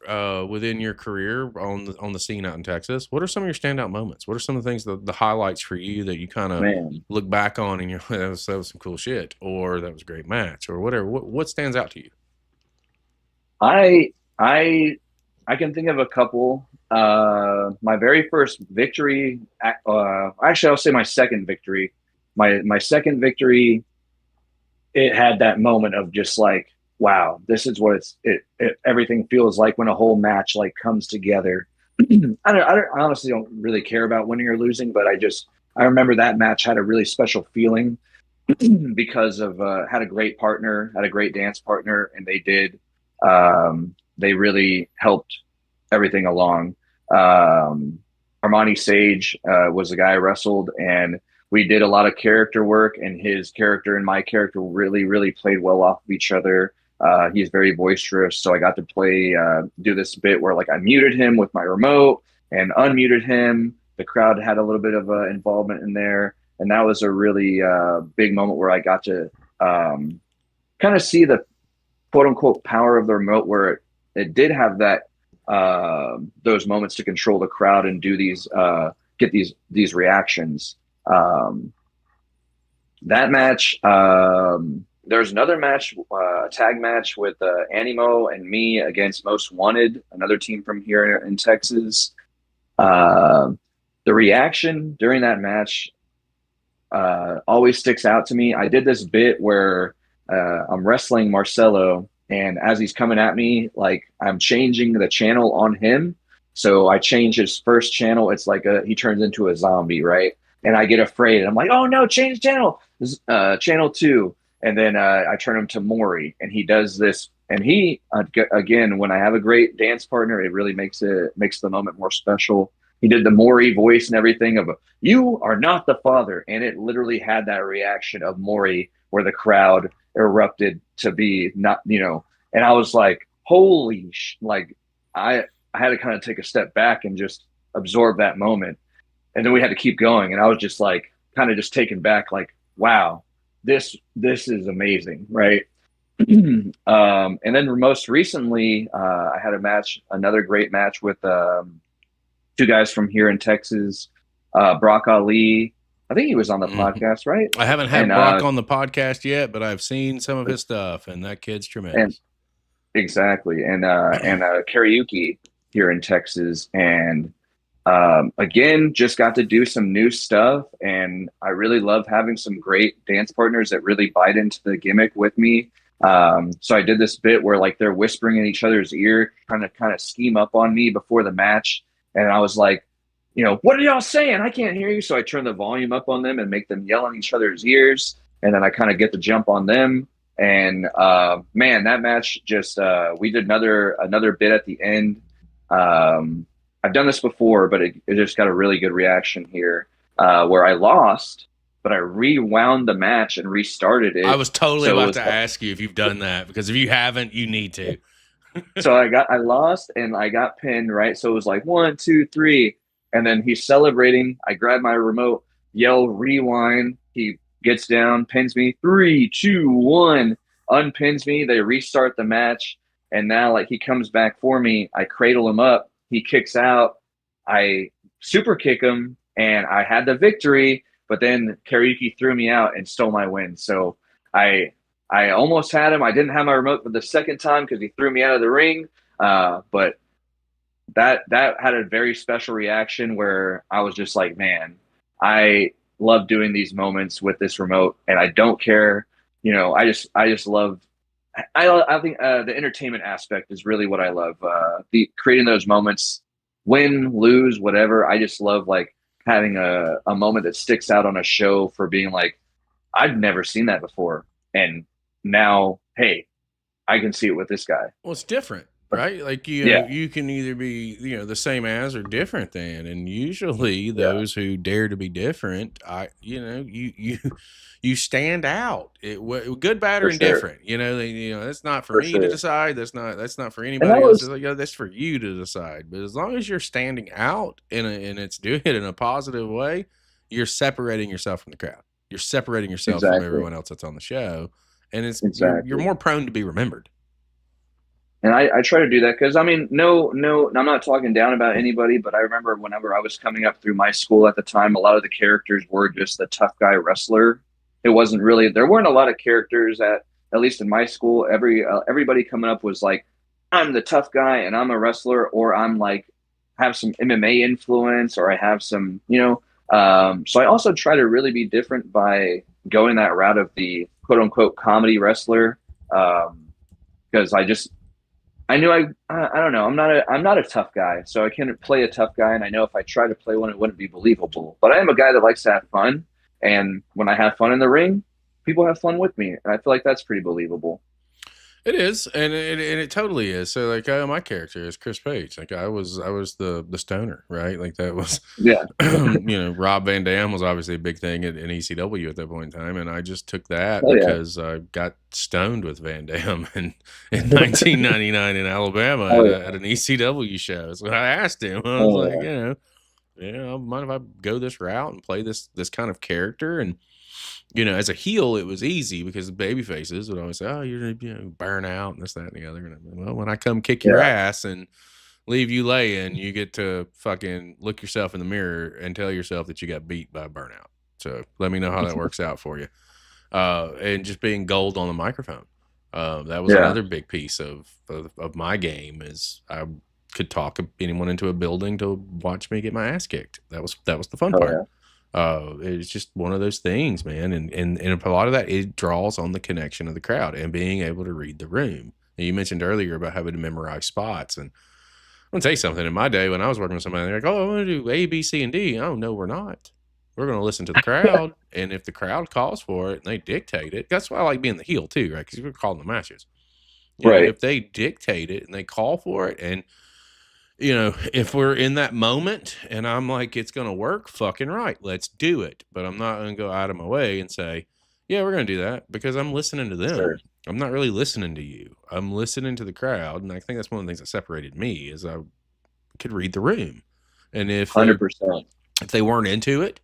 within your career on the scene out in Texas, what are some of your standout moments? What are some of the things, the highlights for you that you kind of Man, look back on and you're that was some cool shit, or that was a great match, or whatever? What stands out to you? I I I can think of a couple. My very first victory. Actually, I'll say my second victory. My second victory. It had that moment of just like, wow, this is what everything feels like when a whole match like comes together. I honestly don't really care about winning or losing, but I remember that match had a really special feeling because of had a great partner, had a great dance partner, and they really helped everything along. Armani Sage was the guy I wrestled, and we did a lot of character work, and his character and my character really, really played well off of each other. He's very boisterous, so I got to play do this bit where like I muted him with my remote and unmuted him. The crowd had a little bit of involvement in there, and that was a really big moment where I got to kind of see the quote unquote power of the remote, where it did have that those moments to control the crowd and do these get these reactions. That match. There's another match, tag match with Animo and me against Most Wanted, another team from here in Texas. Uh, the reaction during that match always sticks out to me. I did this bit where I'm wrestling Marcelo, and as he's coming at me, like I'm changing the channel on him. So I change his first channel. It's like he turns into a zombie, right? And I get afraid, and I'm like, "Oh no, change channel, channel two." And then I turn him to Maury, and he does this. And he again, when I have a great dance partner, it really makes the moment more special. He did the Maury voice and everything of "You are not the father," and it literally had that reaction of Maury, where the crowd erupted to be not, And I was like, "Holy like I had to kind of take a step back and just absorb that moment." And then we had to keep going, and I was just like kind of just taken back, like, wow, this is amazing, right? And then most recently, I had another great match with two guys from here in Texas, Brock Ali. I think he was on the Mhm. podcast, right? I haven't had And Brock on the podcast yet, but I've seen some of his stuff, and that kid's and tremendous. exactly, and karaoke here in Texas, and again, just got to do some new stuff, and I really love having some great dance partners that really bite into the gimmick with me. So I did this bit where like they're whispering in each other's ear, trying to kind of scheme up on me before the match, and I was like, what are y'all saying? I can't hear you. So I turn the volume up on them and make them yell in each other's ears, and then I kind of get the jump on them. And man, that match just we did another bit at the end. Um, I've done this before, but it just got a really good reaction here, where I lost, but I rewound the match and restarted I it. was totally So it about was to ask you if you've done that, because if you haven't, you need to. so I lost and I got pinned, right? So it was like one, two, three, and then he's celebrating. I grab my remote, yell rewind. He gets down, pins me, three, two, one, unpins me. They restart the match, and now like he comes back for me. I cradle him up. He kicks out. I super kick him, and I had the victory. But then Karaoke threw me out and stole my win. So I I almost had him. I didn't have my remote for the second time because he threw me out of the ring. But that had a very special reaction where I was just like, man, I love doing these moments with this remote, and I don't care. I just love. I think the entertainment aspect is really what I love. The creating those moments, win, lose, whatever. I just love like having a moment that sticks out on a show for being like, I've never seen that before, and now, hey, I can see it with this guy. Well, it's different, right? Like, Yeah, you can either be, the same as or different than, and usually yeah, those who dare to be different, you stand out. Good, bad, or for sure, indifferent. That's not for for me to sure. decide. That's not for And that anybody else. was That's for you to decide. But as long as you're standing out and it's doing it in a positive way, you're separating yourself from the crowd. You're separating yourself from exactly, everyone else that's on the show, and you're exactly. more prone to be remembered. And I try to do that because I mean, no, I'm not talking down about anybody, but I remember whenever I was coming up through my school at the time, a lot of the characters were just the tough guy wrestler. It wasn't really there weren't a lot of characters at least in my school. Everybody coming up was like, I'm the tough guy and I'm a wrestler, or I'm like have some MMA influence, or I have some, So I also try to really be different by going that route of the quote unquote comedy wrestler. Because I knew I don't know. I'm not a tough guy, so I can't play a tough guy. And I know if I tried to play one, it wouldn't be believable. But I am a guy that likes to have fun, and when I have fun in the ring, people have fun with me, and I feel like that's pretty believable. It is, and it totally is. So like, my character is Chris Page. Like I was the stoner, right? Like that was, Yeah. Rob Van Dam was obviously a big thing in ECW at that point in time, and I just took that Oh yeah. because I got stoned with Van Dam in 1999 in Alabama Oh at yeah. an ECW show. So I asked him, I was Oh like, yeah. mind if I go this route and play this kind of character? And as a heel, it was easy because the baby faces would always say, "Oh, you're burn out and this, that, and the other." And well, when I come kick your Yeah. ass and leave you laying, you get to fucking look yourself in the mirror and tell yourself that you got beat by burnout. So let me know how that works out for you. And just being gold on the microphone. That was Yeah. another big piece of my game is I could talk anyone into a building to watch me get my ass kicked. That was the fun Oh part. yeah. It's just one of those things, man. And a lot of that, it draws on the connection of the crowd and being able to read the room. And you mentioned earlier about having to memorize spots. And I'm gonna tell you something. In my day, when I was working with somebody, they're like, "Oh, I want to do A, B, C, and D." Oh no, we're not. We're gonna listen to the crowd, and if the crowd calls for it and they dictate it, that's why I like being the heel too, right? Because we're calling the matches. Right. If they dictate it and they call for it, and if we're in that moment and I'm like, it's going to work, fucking right, let's do it. But I'm not going to go out of my way and say, yeah, we're going to do that because I'm listening to Sure. them. I'm not really listening to you. I'm listening to the crowd. And I think that's one of the things that separated me is I could read the room. And if they 100%. if they weren't into it,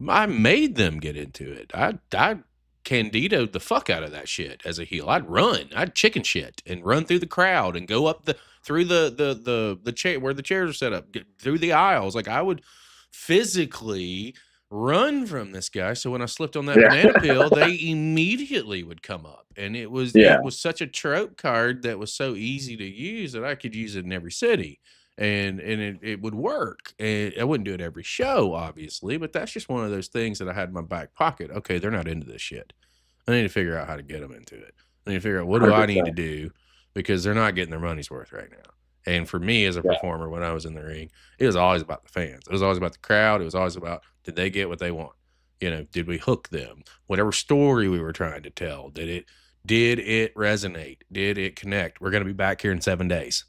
I made them get into it. I Candidoed the fuck out of that shit as a heel. I'd chicken shit and run through the crowd and go up through the chair where the chairs are set up, through the aisles. Like I would physically run from this guy. So when I slipped on that Yeah. banana peel, they immediately would come up. And it was Yeah. it was such a trope card that was so easy to use that I could use it in every city and it would work. And I wouldn't do it every show, obviously, but that's just one of those things that I had in my back pocket. Okay, they're not into this shit. I need to figure out how to get them into it. I need to figure out what do I need to 100%. do because they're not getting their money's worth right now. And for me as a Yeah. performer, when I was in the ring, it was always about the fans. It was always about the crowd. It was always about, did they get what they want? Did we hook them? Whatever story we were trying to tell, did it resonate? Did it connect? We're going to be back here in 7 days.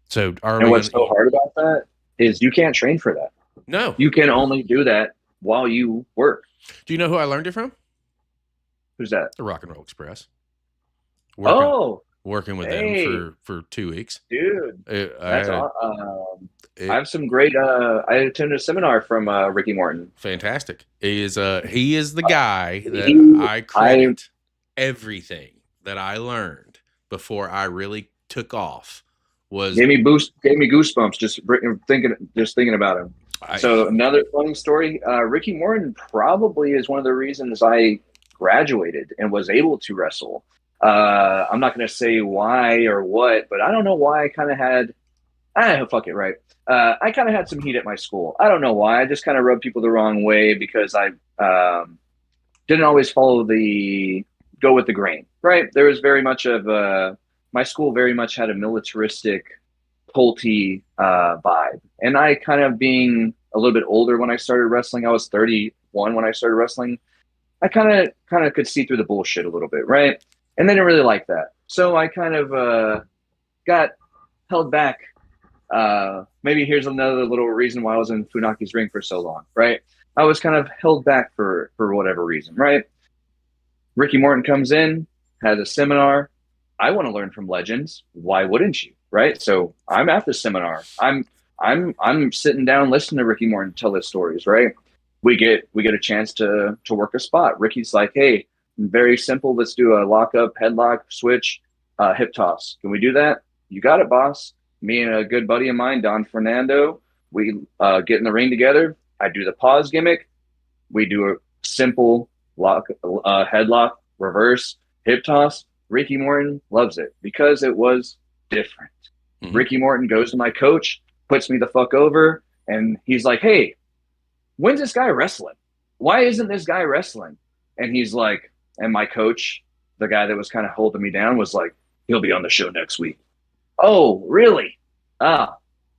So are And we what's going so to? hard about that is you can't train for that. No. You can only do that while you work. Do you know who I learned it from? Who's that? The Rock and Roll Express. Working Oh, working with them hey, for 2 weeks. dude. I That's had I it have some great. I attended a seminar from Ricky Morton. fantastic. He is the guy that He, I I credit everything that I learned before I really took off was gave me goosebumps just thinking about him. I So another funny story. Ricky Morton probably is one of the reasons I graduated and was able to wrestle. I'm not going to say why or what, but I don't know why I kind of had. Fuck it, right? I kind of had some heat at my school. I don't know why. I just kind of rubbed people the wrong way because I didn't always follow the go with the grain, right? There was very much of my school very much had a militaristic, culty vibe, and I kind of being a little bit older when I started wrestling. I was 31 when I started wrestling. I kind of could see through the bullshit a little bit, right? And they didn't really like that, so I kind of got held back. Maybe here's another little reason why I was in Funaki's ring for so long, right? I was kind of held back for whatever reason, right? Ricky Morton comes in, has a seminar. I want to learn from legends. Why wouldn't you, right? So I'm at the seminar. I'm sitting down listening to Ricky Morton tell his stories, right? We get a chance to work a spot. Ricky's like, hey, very simple. Let's do a lock up, headlock, switch, hip toss. Can we do that? You got it, boss. Me and a good buddy of mine, Don Fernando, we get in the ring together. I do the pause gimmick. We do a simple lock, headlock, reverse, hip toss. Ricky Morton loves it because it was different. Mhm. Ricky Morton goes to my coach, puts me the fuck over, and he's like, hey, when's this guy wrestling? Why isn't this guy wrestling? And he's like, and my coach, the guy that was kind of holding me down, was like, he'll be on the show next week. Oh, really? Ah,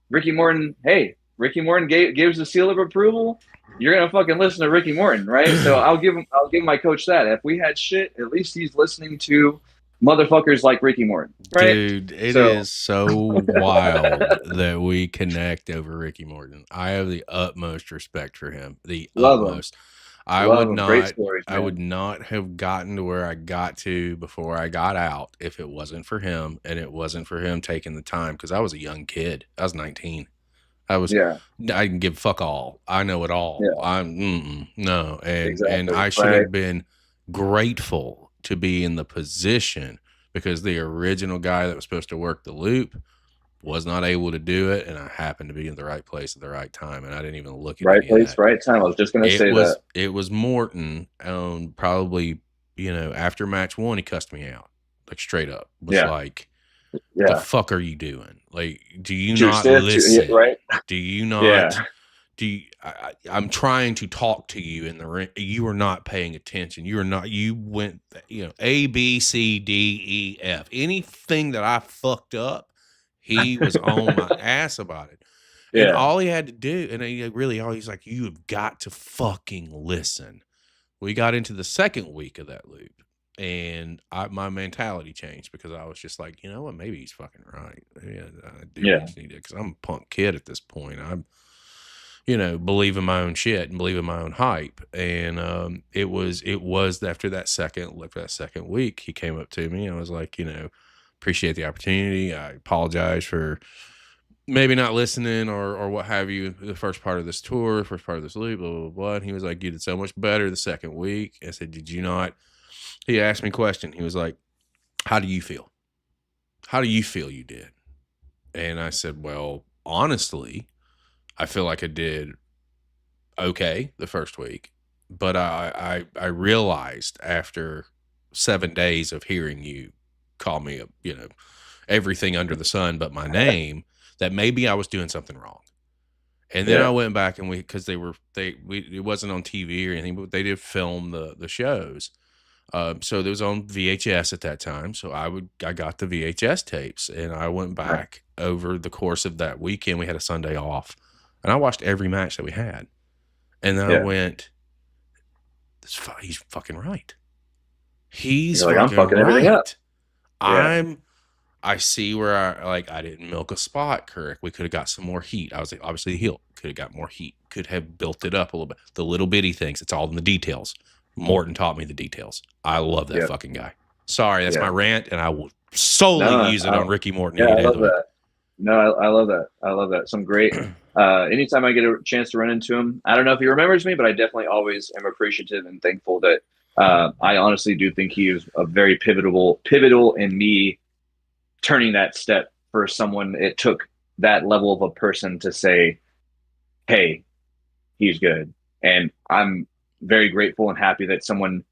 Ricky Morton. Hey, Ricky Morton gives the seal of approval. You're gonna fucking listen to Ricky Morton, right? So I'll give my coach that. If we had shit, at least he's listening to motherfuckers like Ricky Morton, right? Dude, it So is so wild that we connect over Ricky Morton. I have the utmost respect for him. The love him, utmost. I love would him. Great not stories, I would man. not have gotten to where I got to before I got out if it wasn't for him and it wasn't for him taking the time because I was a young kid. I was 19. I was Yeah, I can give fuck all. I know it all. yeah, No, and exactly. I should Right, have been grateful to be in the position because the original guy that was supposed to work the loop was not able to do it, and I happened to be in the right place at the right time, and I didn't even look at right any of place, that. right time. I was just gonna say that. It was Morton. Probably after match one, he cussed me out like straight up. Was Yeah, like, the yeah. fuck are you doing? Like, do you Too not stiff, too, yeah, listen? right? Do you not? Yeah, Do you, I'm trying to talk to you in the ring. You are not paying attention. You are not. You went, A, B, C, D, E, F. Anything that I fucked up, he was on my ass about it. And yeah, all he had to do, and he really, all he's like, you have got to fucking listen. We got into the second week of that loop, and my mentality changed because I was just like, you know what, maybe he's fucking right. Yeah, I do yeah, need to, because I'm a punk kid at this point. I'm, believe in my own shit and believe in my own hype. And it was after that second week, he came up to me. I was like, appreciate the opportunity. I apologize for maybe not listening or what have you, the first part of this tour, first part of this loop, blah, blah, blah. And he was like, you did so much better the second week. I said, did you not? He asked me a question. He was like, how do you feel? How do you feel you did? And I said, well, honestly, I feel like I did okay the first week. But I realized after 7 days of hearing you call me everything under the sun but my name, that maybe I was doing something wrong. And then I yeah, went back and because it wasn't on TV or anything, but they did film the shows. So it was on VHS at that time. So I got the VHS tapes and I went right, back over the course of that weekend. We had a Sunday off and I watched every match that we had. And then I yeah. went, he's fucking right. He's You're like, I'm fucking fucking everything up. right. Yeah, I see where I didn't milk a spot correct. We could have got some more heat. I was like, obviously the heel could have got more heat, could have built it up a little bit. The little bitty things, it's all in the details. Morton taught me the details. I love that yeah, fucking guy. Sorry, that's my yeah. rant, and I will solely No, use it I, on Ricky Morton yeah, any I day of love the week. that. No, I love that. I love that. Some great. Anytime I get a chance to run into him, I don't know if he remembers me, but I definitely always am appreciative and thankful that I honestly do think he is a very pivotal in me turning that step for someone. It took that level of a person to say, "Hey, he's good," and I'm very grateful and happy that someone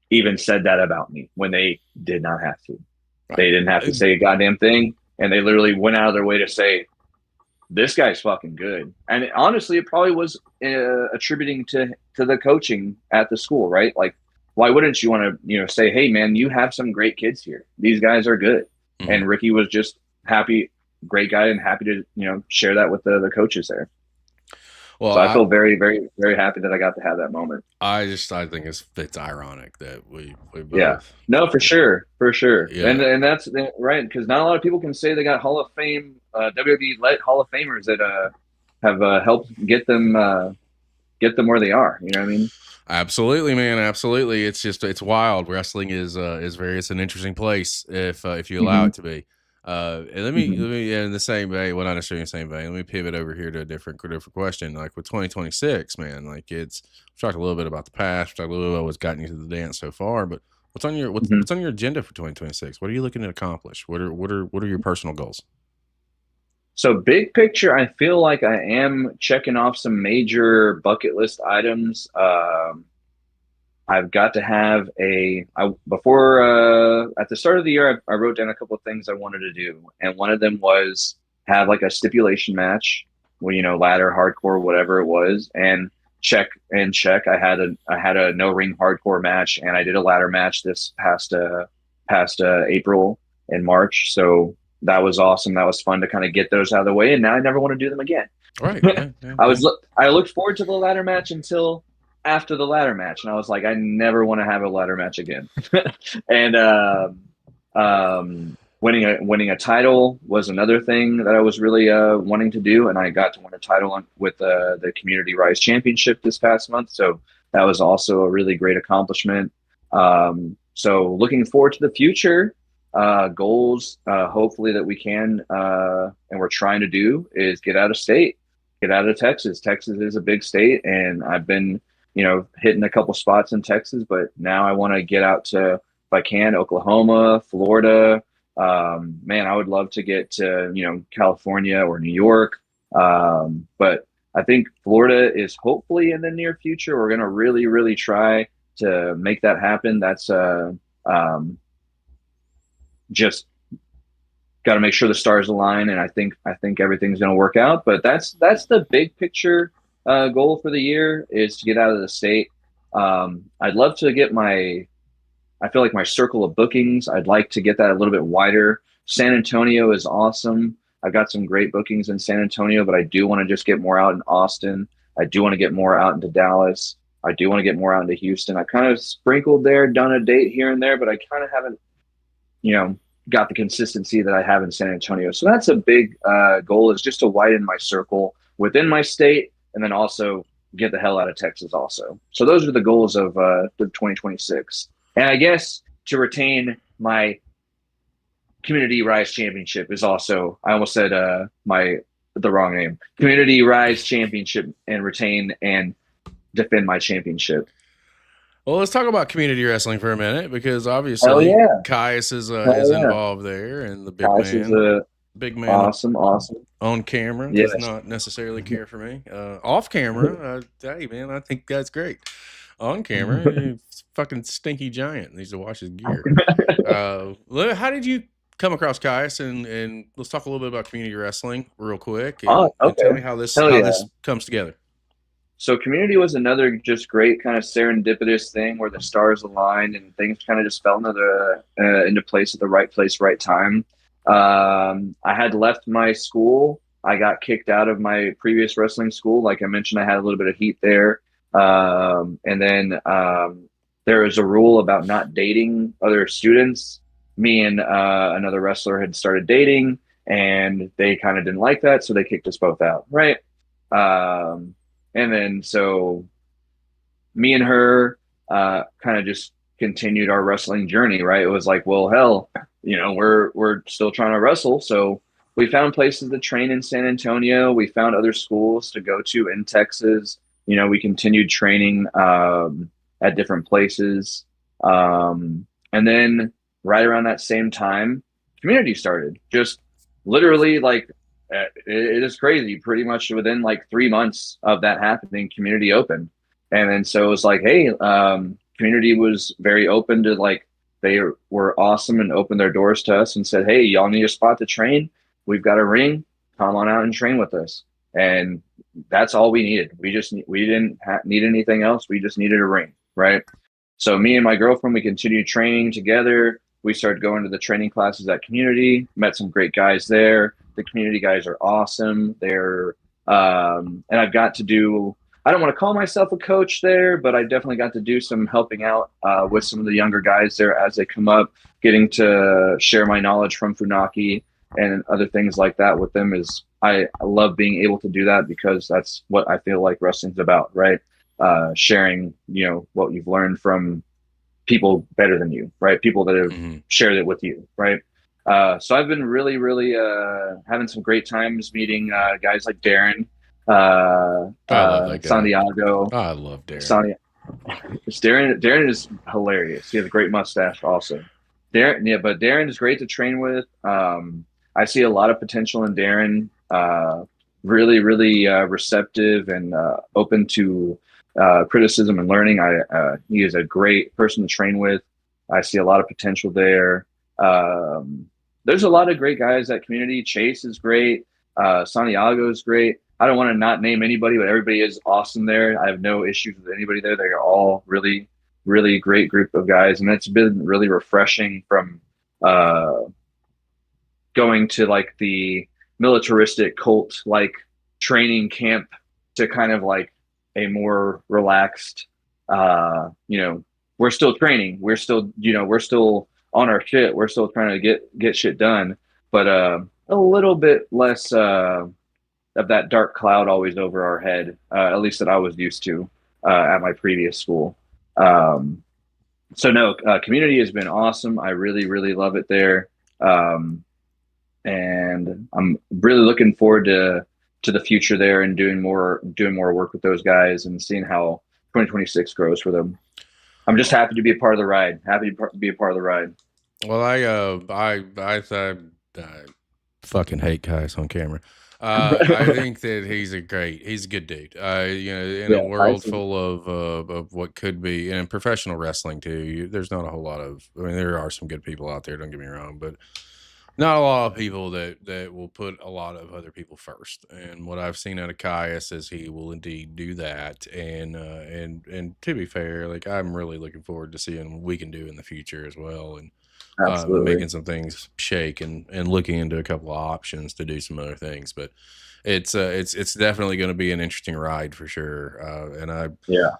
even said that about me when they did not have to. Right. They didn't have to say a goddamn thing, and they literally went out of their way to say, "This guy's fucking good." And honestly, it probably was attributing to the coaching at the school, right? Like, why wouldn't you want to say, "Hey, man, you have some great kids here. These guys are good." Mhm. And Ricky was just happy, great guy, and happy to share that with the coaches there. Well, So I feel very, very, very happy that I got to have that moment. I think it's ironic that we Yeah. both, No, for sure, for sure, yeah. and that's right because not a lot of people can say they got Hall of Fame, WWE let Hall of Famers that have helped get them where they are. You know what I mean? Absolutely, man. Absolutely. It's wild. Wrestling it's an interesting place if you allow Hmm. it to be. And Hmm. let me yeah, in the same vein, well, not necessarily in the same vein. Let me pivot over here to a different question. Like with 2026, man, like we've talked a little bit about the past, we've talked a little bit about what's gotten you to the dance so far, but Hmm. what's on your agenda for 2026? What are you looking to accomplish? What are your personal goals? So big picture, I feel like I am checking off some major bucket list items. I've got to have before at the start of the year, I wrote down a couple of things I wanted to do, and one of them was have like a stipulation match, well, ladder, hardcore, whatever it was, and check. I had a no ring hardcore match, and I did a ladder match this past April and March, so that was awesome. That was fun to kind of get those out of the way, and now I never want to do them again. Right. Yeah, yeah, yeah. I looked forward to the ladder match until after the ladder match, and I was like, I never want to have a ladder match again. And Winning a title was another thing that I was really wanting to do, and I got to win a title with the Community Rise Championship this past month. So that was also a really great accomplishment. So looking forward to the future. Goals, hopefully that we can, and we're trying to do is get out of state, get out of Texas. Texas is a big state, and I've been, hitting a couple spots in Texas, but now I want to get out to, if I can, Oklahoma, Florida. Man, I would love to get to, California or New York. But I think Florida is hopefully in the near future. We're going to really, really try to make that happen. That's um, just got to make sure the stars align, and I think everything's going to work out. But that's the big picture goal for the year is to get out of the state. I'd love to get I feel like my circle of bookings. I'd like to get that a little bit wider. San Antonio is awesome. I've got some great bookings in San Antonio, but I do want to just get more out in Austin. I do want to get more out into Dallas. I do want to get more out into Houston. I kind of sprinkled there, done a date here and there, but I kind of haven't, got the consistency that I have in San Antonio. So that's a big goal, is just to widen my circle within my state, and then also get the hell out of Texas also. So those are the goals of the 2026. And I guess to retain my Community Rise Championship is also, I almost said the wrong name. Community Rise Championship, and retain and defend my championship. Well, let's talk about community wrestling for a minute, because Hell obviously yeah. Caius is Hell yeah. involved there, and the Gosh, is a big man awesome, awesome. on camera does Yes. not necessarily care for me. Off camera, hey man, I think that's great. On camera, fucking stinky giant needs to wash his gear. How did you come across Caius, and let's talk a little bit about community wrestling real quick, Oh, and tell okay. me how this Hell yeah. comes together. So Community was another just great kind of serendipitous thing where the stars aligned and things kind of just fell into place at the right place, right time. I had left my school. I got kicked out of my previous wrestling school. Like I mentioned, I had a little bit of heat there. And then there was a rule about not dating other students. Me and another wrestler had started dating, and they kind of didn't like that, so they kicked us both out, right? Um, and then so me and her kind of just continued our wrestling journey, right? It was like, well, hell, we're still trying to wrestle. So we found places to train in San Antonio. We found other schools to go to in Texas. We continued training at different places. And then right around that same time, Community started. Just literally like it is crazy. Pretty much within like 3 months of that happening, Community opened. And then so it was like, hey, Community was very open to, like, they were awesome and opened their doors to us and said, hey, y'all need a spot to train. We've got a ring. Come on out and train with us. And that's all we needed. We didn't need anything else. We just needed a ring, right? So me and my girlfriend, we continued training together. We started going to the training classes at Community, met some great guys there. The Community guys are awesome. And I've got to do, I don't want to call myself a coach there, but I definitely got to do some helping out with some of the younger guys there as they come up, getting to share my knowledge from Funaki and other things like that with them. I love being able to do that, because that's what I feel like wrestling's about, right? Sharing, what you've learned from people better than you, right? People that have shared it with you, right? So I've been really, really having some great times meeting guys like Darren, I love that guy. Santiago. I love Darren. Darren is hilarious. He has a great mustache also. But Darren is great to train with. I see a lot of potential in Darren. Really, really receptive and open to criticism and learning. He is a great person to train with. I see a lot of potential there. There's a lot of great guys at Community. Chase is great. Santiago is great. I don't want to not name anybody, but everybody is awesome there. I have no issues with anybody there. They are all really, really great group of guys, and it's been really refreshing from going to like the militaristic cult like training camp to kind of like a more relaxed, we're still training. We're still on our shit. We're still trying to get shit done, but a little bit less of that dark cloud always over our head. At least that I was used to at my previous school. Um, so no, community has been awesome. I really really love it there. Um, and I'm really looking forward to the future there and doing more work with those guys and seeing how 2026 grows for them. I'm just happy to be a part of the ride. Happy to be a part of the ride. Well, I fucking hate Kais on camera. I think that he's a good dude. In a Yeah, I world see. full of what could be, and in professional wrestling too, there's not a whole lot of. I mean, there are some good people out there. Don't get me wrong, but not a lot of people that will put a lot of other people first. And what I've seen out of Caius is he will indeed do that. And to be fair, like I'm really looking forward to seeing what we can do in the future as well. And Absolutely. making some things shake and looking into a couple of options to do some other things. But it's definitely going to be an interesting ride for sure. And I Yeah.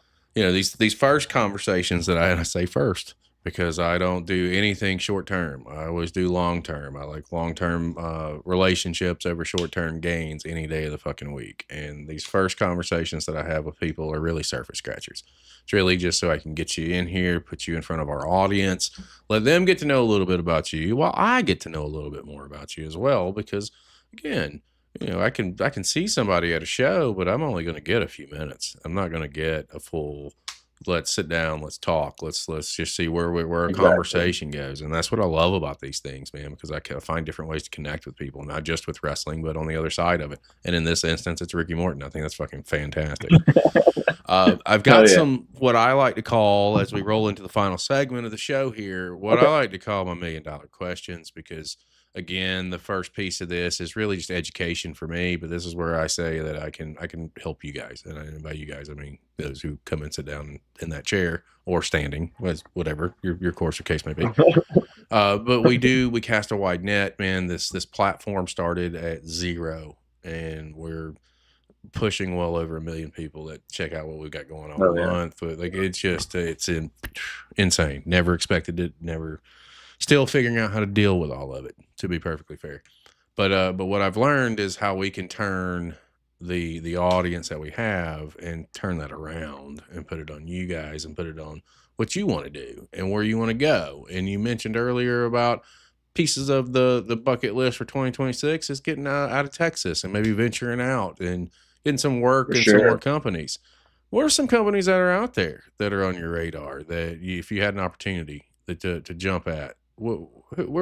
these first conversations that I say first because I don't do anything short term. I always do long term. I like long term relationships over short term gains any day of the fucking week. And these first conversations that I have with people are really surface scratchers. It's really just so I can get you in here, put you in front of our audience, let them get to know a little bit about you while I get to know a little bit more about you as well. Because again, I can see somebody at a show, but I'm only going to get a few minutes. I'm not going to get a full. Let's sit down. Let's talk. Let's just see where a Exactly. conversation goes, and that's what I love about these things, man. Because I can find different ways to connect with people, not just with wrestling, but on the other side of it. And in this instance, it's Ricky Morton. I think that's fucking fantastic. I've Hell got yeah. some what I like to call as we roll into the final segment of the show here. What I Okay. like to call my $1,000,000 questions because again, the first piece of this is really just education for me, but this is where I say that I can help you guys, and by you guys I mean those who come and sit down in that chair or standing, whatever your course or case may be. But we cast a wide net, man. This platform started at zero, and we're pushing well over 1,000,000 people that check out what we've got going on a Oh yeah. month. But like insane. Never expected it. Never still figuring out how to deal with all of it, to be perfectly fair. But what I've learned is how we can turn the audience that we have and turn that around and put it on you guys and put it on what you want to do and where you want to go. And you mentioned earlier about pieces of the bucket list for 2026 is getting out of Texas and maybe venturing out and getting some work For in some more sure. companies. What are some companies that are out there that are on your radar that if you had an opportunity to jump at, where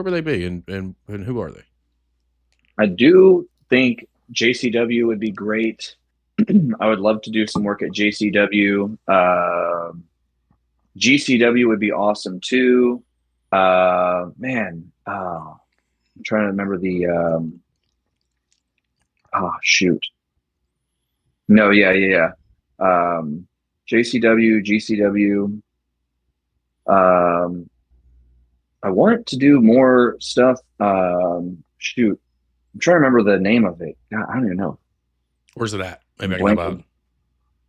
would they be and who are they? I do think JCW would be great. I would love to do some work at JCW. GCW would be awesome too. Man, I'm trying to remember the. Oh shoot! No, yeah, yeah, yeah. JCW, GCW. Um, I want to do more stuff. Shoot, I'm trying to remember the name of it. God, I don't even know. Where's it at? Maybe I'm I can help out. blanking.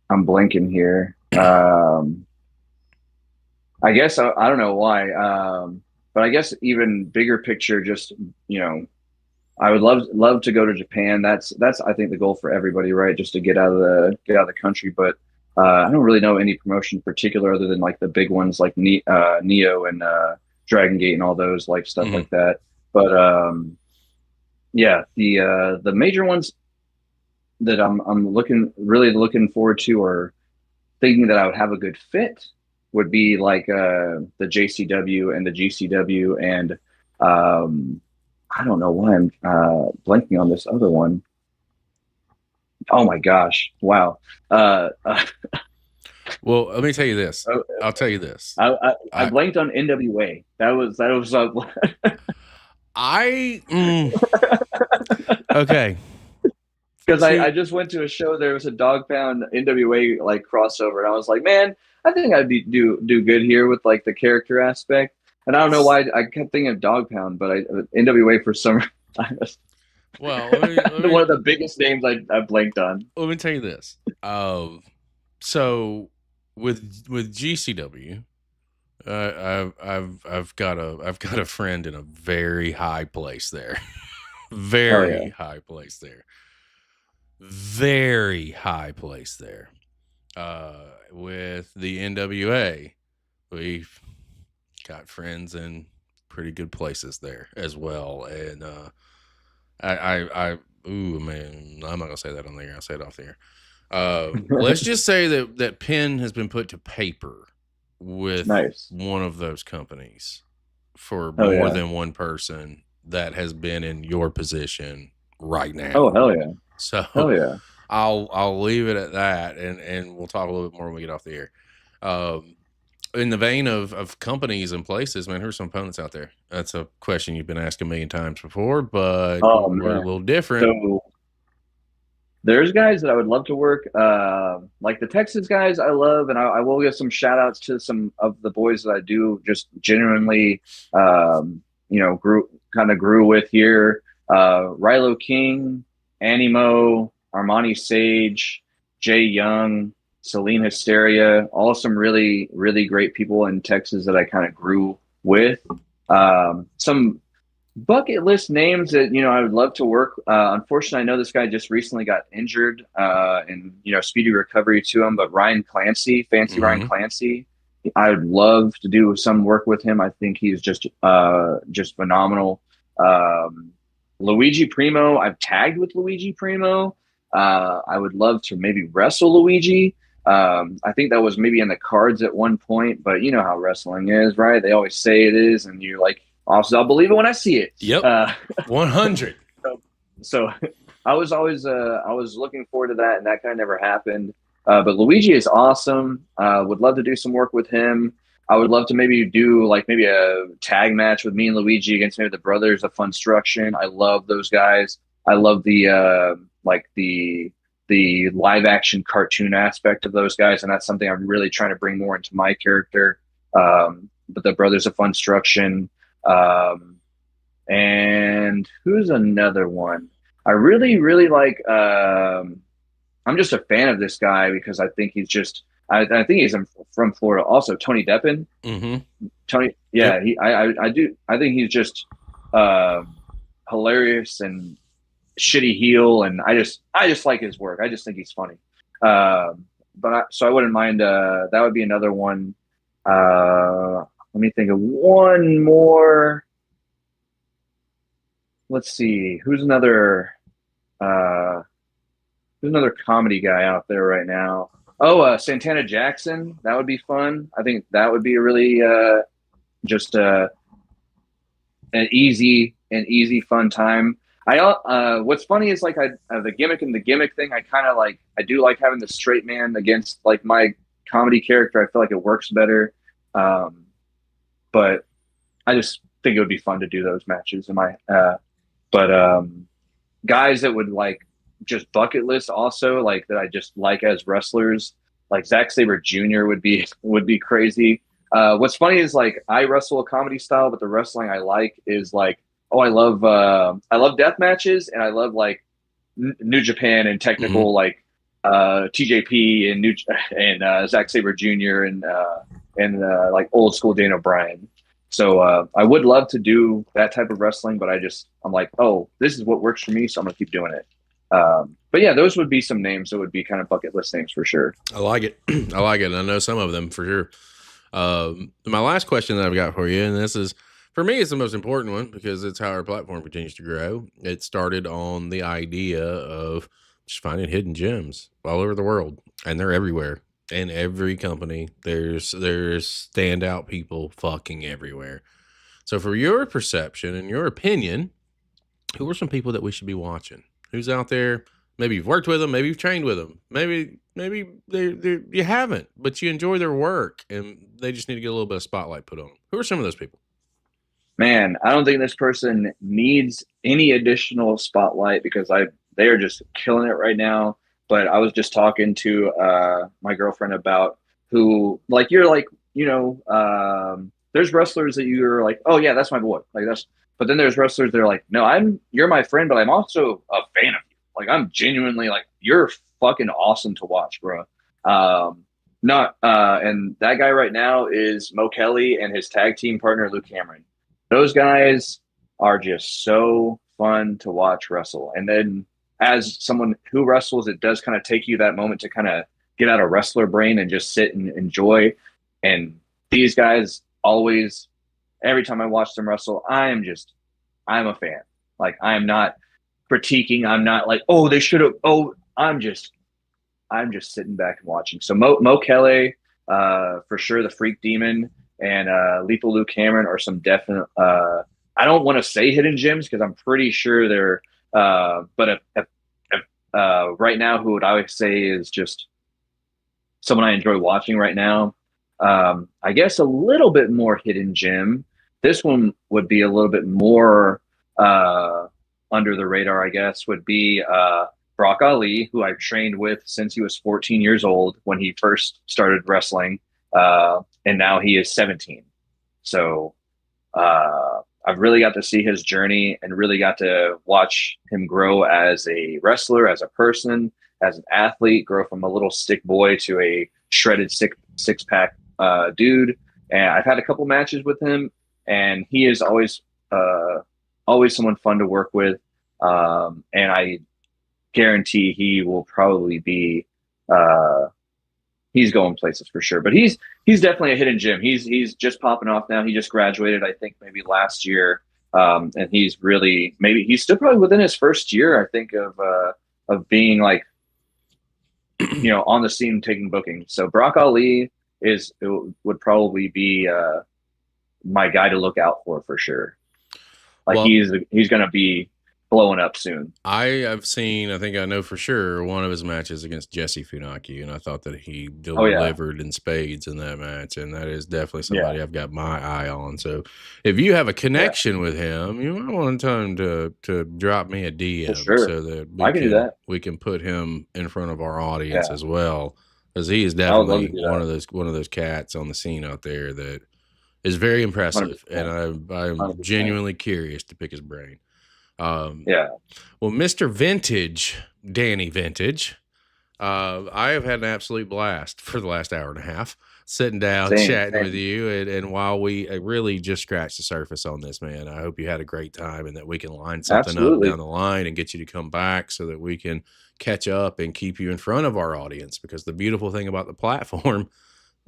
I'm blanking here. I guess I don't know why. But I guess even bigger picture, just you know, I would love to go to Japan. That's I think the goal for everybody, right? Just to get out of the country. But I don't really know any promotion in particular other than like the big ones like Neo and Dragon Gate and all those like stuff Mhm. like that. But yeah, the major ones that I'm looking forward to or thinking that I would have a good fit would be like the JCW and the GCW and um, I don't know why I'm blanking on this other one. Oh my gosh! Wow. Uh, uh, Well, let me tell you this. I'll tell you this. I I blanked on NWA. That was I okay. because I See, just went to a show. There was a Dog Pound NWA like crossover, and I was like, man, I think I'd do good here with like the character aspect. And I don't know why I kept thinking of Dog Pound, but NWA for some well, one of the biggest names I blanked on. let me tell you this. So with GCW, I've got a friend in a very high place there. Hell yeah. Very high place there. Very high place there. With the NWA, we've got friends in pretty good places there as well. And ooh man, I'm not gonna say that on the air. I'll say it off the air. Let's just say that pen has been put to paper with Nice. one of those companies for Hell more yeah. than one person that has been in your position right Oh, now. hell yeah. So Hell yeah. I'll leave it at that, and we'll talk a little bit more when we get off the air. Um, in the vein of companies and places, man, who's some opponents out there? That's a question you've been asked a million times before, but Oh we're a man. little different. So there's guys that I would love to work, like the Texas guys I love, and I will give some shout outs to some of the boys that I do just genuinely, grew with here. Rilo King, Animo, Armani Sage, Jay Young, Celine Hysteria, all some really, really great people in Texas that I kind of grew with. Some bucket list names that I would love to work. Unfortunately, I know this guy just recently got injured, and speedy recovery to him. But Ryan Clancy, fancy Ryan Hmm. Clancy, I would love to do some work with him. I think he's just phenomenal. Um, Luigi Primo, I've tagged with Luigi Primo. I would love to maybe wrestle Luigi. I think that was maybe in the cards at one point, but you know how wrestling is, right? They always say it is, and you're like, also, I'll believe it when I see it. Yep, Uh, 100. so I was always I was looking forward to that, and that kind of never happened. But Luigi is awesome. Would love to do some work with him. I would love to maybe do like maybe a tag match with me and Luigi against maybe the Brothers of Funstruction. I love those guys. I love the live action cartoon aspect of those guys, and that's something I'm really trying to bring more into my character. But the Brothers of Funstruction. Um, and who's another one? I really, really like. I'm just a fan of this guy because I think he's just. I think he's from Florida. Also, Tony Deppen. Hmm. Tony, Yep. yeah, I do. I think he's just uh, hilarious and shitty heel, and I just like his work. I just think he's funny. So I wouldn't mind. That would be another one. Let me think of one more. Let's see uh who's another comedy guy out there right now. Oh, Santana Jackson, that would be fun. I think that would be a really just an easy fun time. What's funny is like the gimmick and the gimmick thing, I kind of like. I do like having the straight man against like my comedy character. I feel like it works better. um but I just think it would be fun to do those matches in my but guys that would like just bucket list also like that I just like as wrestlers, like Zack Saber Jr. would be crazy. What's funny is like I wrestle a comedy style, but the wrestling I like is like, oh, I love death matches, and I love like New Japan and Hmm. technical like TJP and New and Zack Saber Jr. and like old school Daniel Bryan. So I would love to do that type of wrestling, but I'm like, oh, this is what works for me, so I'm gonna keep doing it. But yeah, those would be some names that would be kind of bucket list names for sure. I like it. I like it. I know some of them for sure. My last question that I've got for you, and this is for me, it's the most important one because it's how our platform continues to grow. It started on the idea of just finding hidden gems all over the world, and they're everywhere. In every company, there's standout people fucking everywhere. So, for your perception and your opinion, who are some people that we should be watching? Who's out there? Maybe you've worked with them, maybe you've trained with them, maybe you haven't, but you enjoy their work and they just need to get a little bit of spotlight put on them. Who are some of those people? Man, I don't think this person needs any additional spotlight because they are just killing it right now. But I was just talking to my girlfriend about who like you're like there's wrestlers that you're like, oh yeah, that's my boy, like that's. But then there's wrestlers that are like, no, you're my friend, but I'm also a fan of you. Like I'm genuinely like you're fucking awesome to watch, bro. Um, Not and that guy right now is Mo Kelly and his tag team partner Luke Cameron. Those guys are just so fun to watch wrestle. And then as someone who wrestles, it does kind of take you that moment to kind of get out of wrestler brain and just sit and enjoy. And these guys always, every time I watch them wrestle, I'm a fan. Like I'm not critiquing. I'm not like, oh, they should have. Oh, I'm just sitting back and watching. So Mo Kelly, for sure, the Freak Demon and Lethal Luke Cameron are some definite. I don't want to say hidden gems because I'm pretty sure they're. But right now, who would I would say is just someone I enjoy watching right now? I guess a little bit more hidden gem. This one would be a little bit more under the radar, I guess, would be Brock Ali, who I've trained with since he was 14 years old when he first started wrestling, and now he is 17. So I've really got to see his journey and really got to watch him grow as a wrestler, as a person, as an athlete, grow from a little stick boy to a shredded six pack dude. And I've had a couple matches with him, and he is always someone fun to work with. And I guarantee he will probably be uh, he's going places for sure. But he's definitely a hidden gem. He's just popping off now. He just graduated, I think, maybe last year, and he's really maybe he's still probably within his first year, I think, of being like on the scene taking booking. So Brock Ali would probably be my guy to look out for sure. Like Well, he's going to be blowing up soon. I have seen, I think I know for sure, one of his matches against Jesse Funaki, and I thought that he Oh yeah, delivered in spades in that match, and that is definitely yeah, somebody I've got my eye on. So, if you have a yeah, connection with him, you might want to tell him to drop me a for DM sure. so that I can do that. we can put him in front of our audience Yeah, as well, because he is I would love to definitely do that. one of those cats on the scene out there that is very 100%, impressive, and I'm 100%. genuinely curious to pick his brain. Um, Yeah, well, Mr. Vintage, Danny Vintage, I have had an absolute blast for the last hour and a half sitting down, chatting with same. you. And while we really just scratched the surface on this, man, I hope you had a great time and that we can line something up down Absolutely. the line and get you to come back so that we can catch up and keep you in front of our audience. Because the beautiful thing about the platform,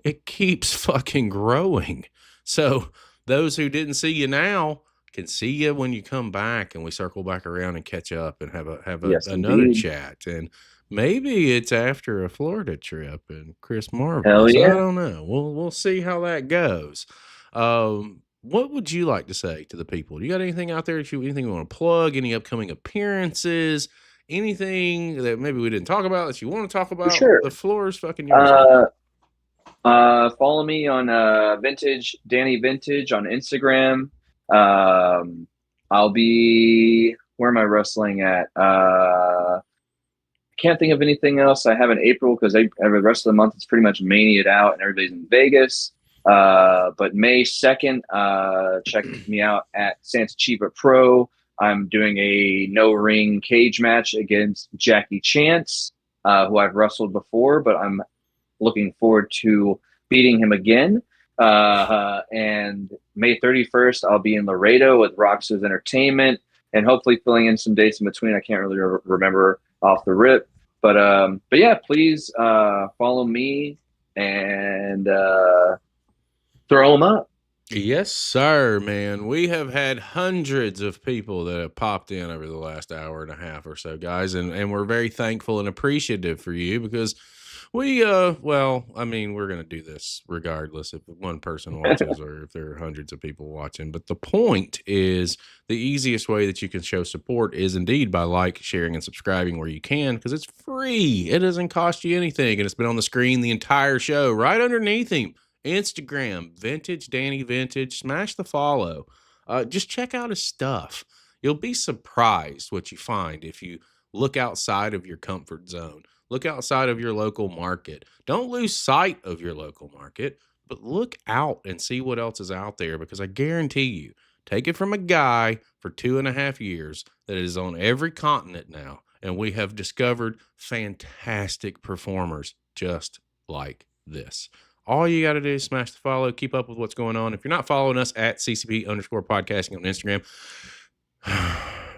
it keeps fucking growing. So those who didn't see you now can see you when you come back and we circle back around and catch up and Yes, another indeed. chat. And maybe it's after a Florida trip and Chris Hell Marvelous. I yeah. don't know. We'll see how that goes. What would you like to say to the people? Do you got anything out there that anything you want to plug? Any upcoming appearances? Anything that maybe we didn't talk about that you want to talk For about? The sure. floor is fucking yours, man. Uh, Follow me on Vintage Danny Vintage on Instagram. Um, I'll be where am I wrestling at? Can't think of anything else I have in April because every rest of the month is pretty much maniaed out and everybody's in Vegas. But May 2nd, check me out at Santa Chiva Pro. I'm doing a no ring cage match against Jackie Chance, who I've wrestled before, but I'm looking forward to beating him again. And May 31st, I'll be in Laredo with Roxas Entertainment and hopefully filling in some dates in between. I can't really remember off the rip. But yeah, please follow me and throw them up. Yes, sir, man. We have had hundreds of people that have popped in over the last hour and a half or so, guys, and we're very thankful and appreciative for you because well, I mean, we're gonna do this regardless if one person watches or if there are hundreds of people watching. But the point is the easiest way that you can show support is indeed by like, sharing, and subscribing where you can, because it's free. It doesn't cost you anything, and it's been on the screen the entire show right underneath him. Instagram, Vintage Danny Vintage. Smash the follow. Just check out his stuff. You'll be surprised what you find if you look outside of your comfort zone. Look outside of your local market. Don't lose sight of your local market, but look out and see what else is out there because I guarantee you, take it from a guy for 2.5 years that is on every continent now, and we have discovered fantastic performers just like this. All you got to do is smash the follow, keep up with what's going on. If you're not following us at CCP_podcasting on Instagram,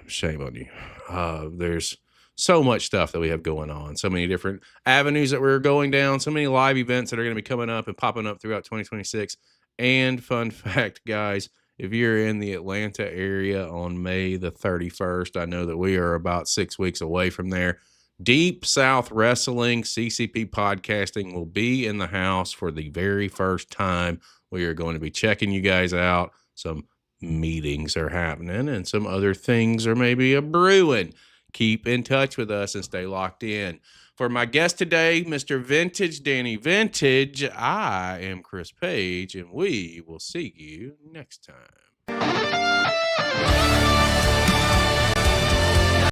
shame on you. There's so much stuff that we have going on, so many different avenues that we're going down, so many live events that are going to be coming up and popping up throughout 2026. And fun fact, guys, if you're in the Atlanta area on May the 31st, I know that we are about 6 weeks away from there. Deep South Wrestling CCP Podcasting will be in the house for the very first time. We are going to be checking you guys out. Some meetings are happening and some other things are maybe a brewing. Keep in touch with us and stay locked in. For my guest today, Mr. Vintage Danny Vintage, I am Chris Page, and we will see you next time.